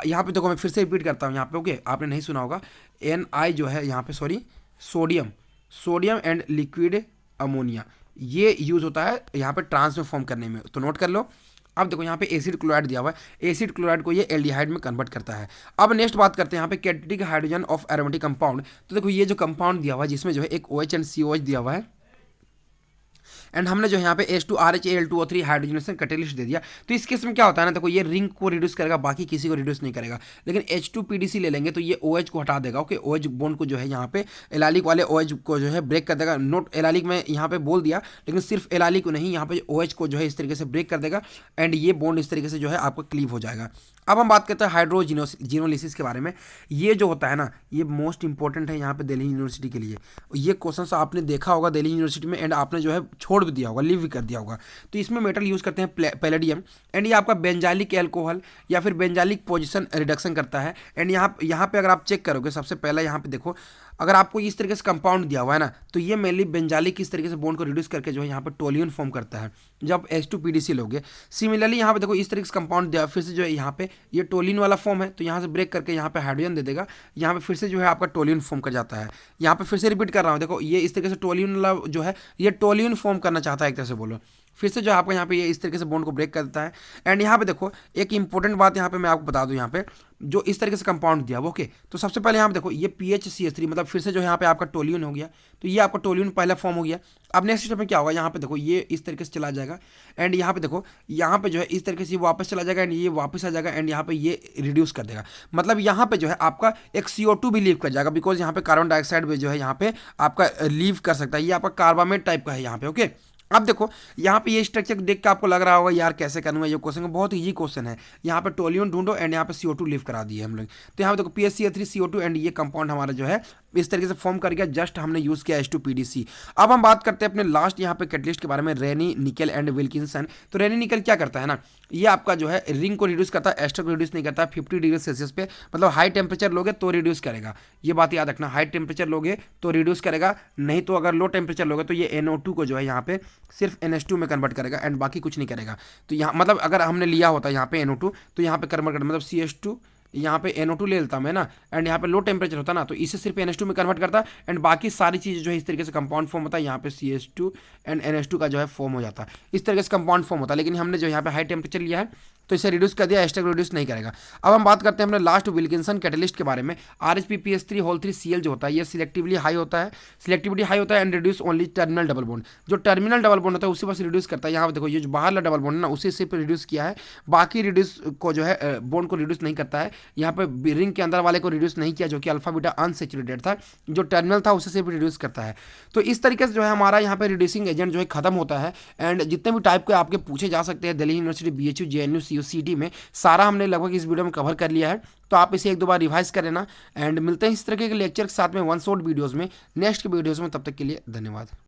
Speaker 1: यहाँ पे देखो मैं फिर से रिपीट करता हूँ यहाँ पे। ओके, आपने नहीं सुना होगा, Na जो है यहाँ पे सोडियम एंड लिक्विड अमोनिया, ये यूज होता है यहाँ पे ट्रांस में फॉर्म करने में, तो नोट कर लो। अब देखो यहाँ पे एसिड क्लोराइड दिया हुआ है, एसिड क्लोराइड को ये एल्डिहाइड में कन्वर्ट करता है। अब नेक्स्ट बात करते हैं यहाँ पे कैटेटिक हाइड्रोजन ऑफ एरोमेटिक कंपाउंड। तो देखो ये जो कंपाउंड दिया हुआ है जिसमें जो है एक OH एंड COH दिया हुआ है एंड हमने जो यहाँ पे H2RHAl2O3 हाइड्रोजनेशन कैटलिस्ट दे दिया। तो इस केस में क्या होता है ना, देखो ये रिंग को रिड्यूस करेगा, बाकी किसी को रिड्यूस नहीं करेगा। लेकिन H2PDC ले लेंगे तो ये OH को हटा देगा। ओके, OH बॉन्ड को जो है यहाँ पे एलालिक वाले OH को जो है ब्रेक कर देगा। नोट एलालिक में यहाँ पे बोल दिया, लेकिन सिर्फ एलालिक को नहीं, यहाँ पे OH को जो है इस तरीके से ब्रेक कर देगा एंड ये बॉन्ड इस तरीके से जो है आपका क्लीव हो जाएगा। अब हम बात करते हैं हाइड्रोजिनोलिसिस के बारे में। ये जो होता है ना, ये मोस्ट इंपॉर्टेंट है यहाँ पे दिल्ली यूनिवर्सिटी के लिए। ये क्वेश्चन आपने देखा होगा दिल्ली यूनिवर्सिटी में एंड आपने जो है छोड़ भी दिया होगा, लीव भी कर दिया होगा। तो इसमें मेटल यूज़ करते हैं पैलेडियम एंड ये आपका बेंजालिक एल्कोहल या फिर बेंजालिक पोजिशन रिडक्शन करता है। एंड यहाँ पे अगर आप चेक करोगे, सबसे पहला यहाँ पे देखो, अगर आपको इस तरीके से कंपाउंड दिया हुआ है ना, तो ये मेनली बेंजालिक इस तरीके से बॉन्ड को रिड्यूस करके जो है यहाँ पे टोलियन फॉर्म करता है जब H2PDC लोगे। सिमिलरली यहाँ पे देखो इस तरीके से कंपाउंड दिया, फिर से जो है यहाँ पे ये टोलिन वाला फॉर्म है, तो यहाँ से ब्रेक करके यहाँ पे हाइड्रोजन दे देगा, यहाँ पे फिर से जो है आपका टोलियन फॉर्म कर जाता है। यहाँ पे फिर से रिपीट कर रहा हूँ, देखो ये इस तरीके से टोलियन वाला जो है ये टोलियन फॉर्म करना चाहता है एक तरह से बोलो, फिर से जो आपको यहाँ पे ये इस तरीके से बॉन्ड को ब्रेक कर देता है। एंड यहाँ पे देखो एक इंपॉर्टेंट बात यहाँ पे मैं आपको बता दूँ, यहाँ पे जो इस तरीके से कंपाउंड दिया वो ओके, तो सबसे पहले यहाँ पे देखो ये PHCH3 मतलब फिर से जो यहाँ पे आपका टोलियन हो गया, तो ये आपका टोलियन पहला फॉर्म हो गया। अब नेक्स्ट स्टेप में क्या होगा, यहाँ पे देखो ये इस तरीके से चला जाएगा एंड यहाँ पे देखो यहाँ पे जो है इस तरीके से वापस चला जाएगा एंड ये वापस आ जाएगा एंड यहाँ पे ये रिड्यूस कर देगा। मतलब यहाँ पे जो है आपका एक CO2 भी लीव कर जाएगा, बिकॉज यहाँ पे कार्बन डाइऑक्साइड भी जो है यहाँ पे आपका लीव कर सकता है। ये आपका कार्बामेट टाइप का है यहाँ पे। ओके, अब देखो यहाँ पे ये स्ट्रक्चर देख के आपको लग रहा होगा यार कैसे करूँगा ये क्वेश्चन, बहुत इजी क्वेश्चन है। यहाँ पे टोलियन ढूंढो एंड यहाँ पे CO2 लीव करा दिए हम लोग। तो यहाँ पे देखो PHCl3 CO2 एंड ये कंपाउंड हमारा जो है इस तरीके से फॉर्म कर गया, जस्ट हमने यूज़ किया H2PDC। अब हम बात करते हैं अपने लास्ट यहाँ पे कैटलिस्ट के बारे में, रेनी निकल एंड विल्किंसन। तो रेनी निकल क्या करता है ना, ये आपका जो है रिंग को रिड्यूस करता है, एस्टर को रिड्यूस नहीं करता है। 50 डिग्री सेल्सियस पे मतलब हाई टेम्परेचर लोगे तो रिड्यूस करेगा, ये बात याद रखना, हाई टेम्परेचर लोगे तो रिड्यूस करेगा, नहीं तो अगर लो टेम्परेचर लोगे तो ये NO2 को जो है यहाँ पे सिर्फ NH2 में कन्वर्ट करेगा एंड बाकी कुछ नहीं करेगा। तो यहाँ मतलब अगर हमने लिया होता यहाँ पे NO2 तो यहाँ पे कन्वर्ट कर मतलब CH2 यहाँ पे NO2 ले लेता मैं ना एंड यहाँ पे लो टेम्परेचर होता ना, तो इसे सिर्फ NH2 में कन्वर्ट करता एंड बाकी सारी चीज़ें जो है इस तरीके से कंपाउंड फॉर्म होता है, यहाँ पे CH2 एंड NH2 का जो है फॉर्म हो जाता है, इस तरीके से कंपाउंड फॉर्म होता है। लेकिन हमने जो यहाँ पे हाई टेम्परेचर लिया है तो इसे रिड्यूस कर दिया, एस्टर रिड्यूस नहीं करेगा। अब हम बात करते हैं अपने लास्ट विल्किंसन कैटलिस्ट के बारे में। RHPPS3 होता है, ये सिलेक्टिवली हाई होता है, सिलेक्टिविटी हाई होता है and reduce only terminal double bond. जो टर्मिनल डबल बॉन्ड होता है उसी बस रिड्यूस करता है। यहाँ पर देखो ये जो बाहर वाला डबल बॉन्ड है ना उसी से रिड्यूस किया है, बाकी रिड्यूस को जो है बॉन्ड को रिड्यूस नहीं करता है। यहाँ पे रिंग के अंदर वाले को रिड्यूस नहीं किया जो कि अल्फा बीटा अनसेचुरेटेड था, जो टर्मिनल था उसे सिर्फ रिड्यूस करता है। तो इस तरीके से जो है हमारा यहाँ पे रिड्यूसिंग एजेंट जो है खत्म होता है। एंड जितने भी टाइप के आपके पूछे जा सकते हैं Delhi university, BHU, JNU, CUCT में, सारा हमने लगभग इस वीडियो में कवर कर लिया है। तो आप इसे एक दो बार रिवाइज कर लेना। एंड मिलते हैं इस तरह के लेक्चर के साथ में वन शॉट वीडियोज़ में, नेक्स्ट वीडियोज़ में। तब तक के लिए धन्यवाद।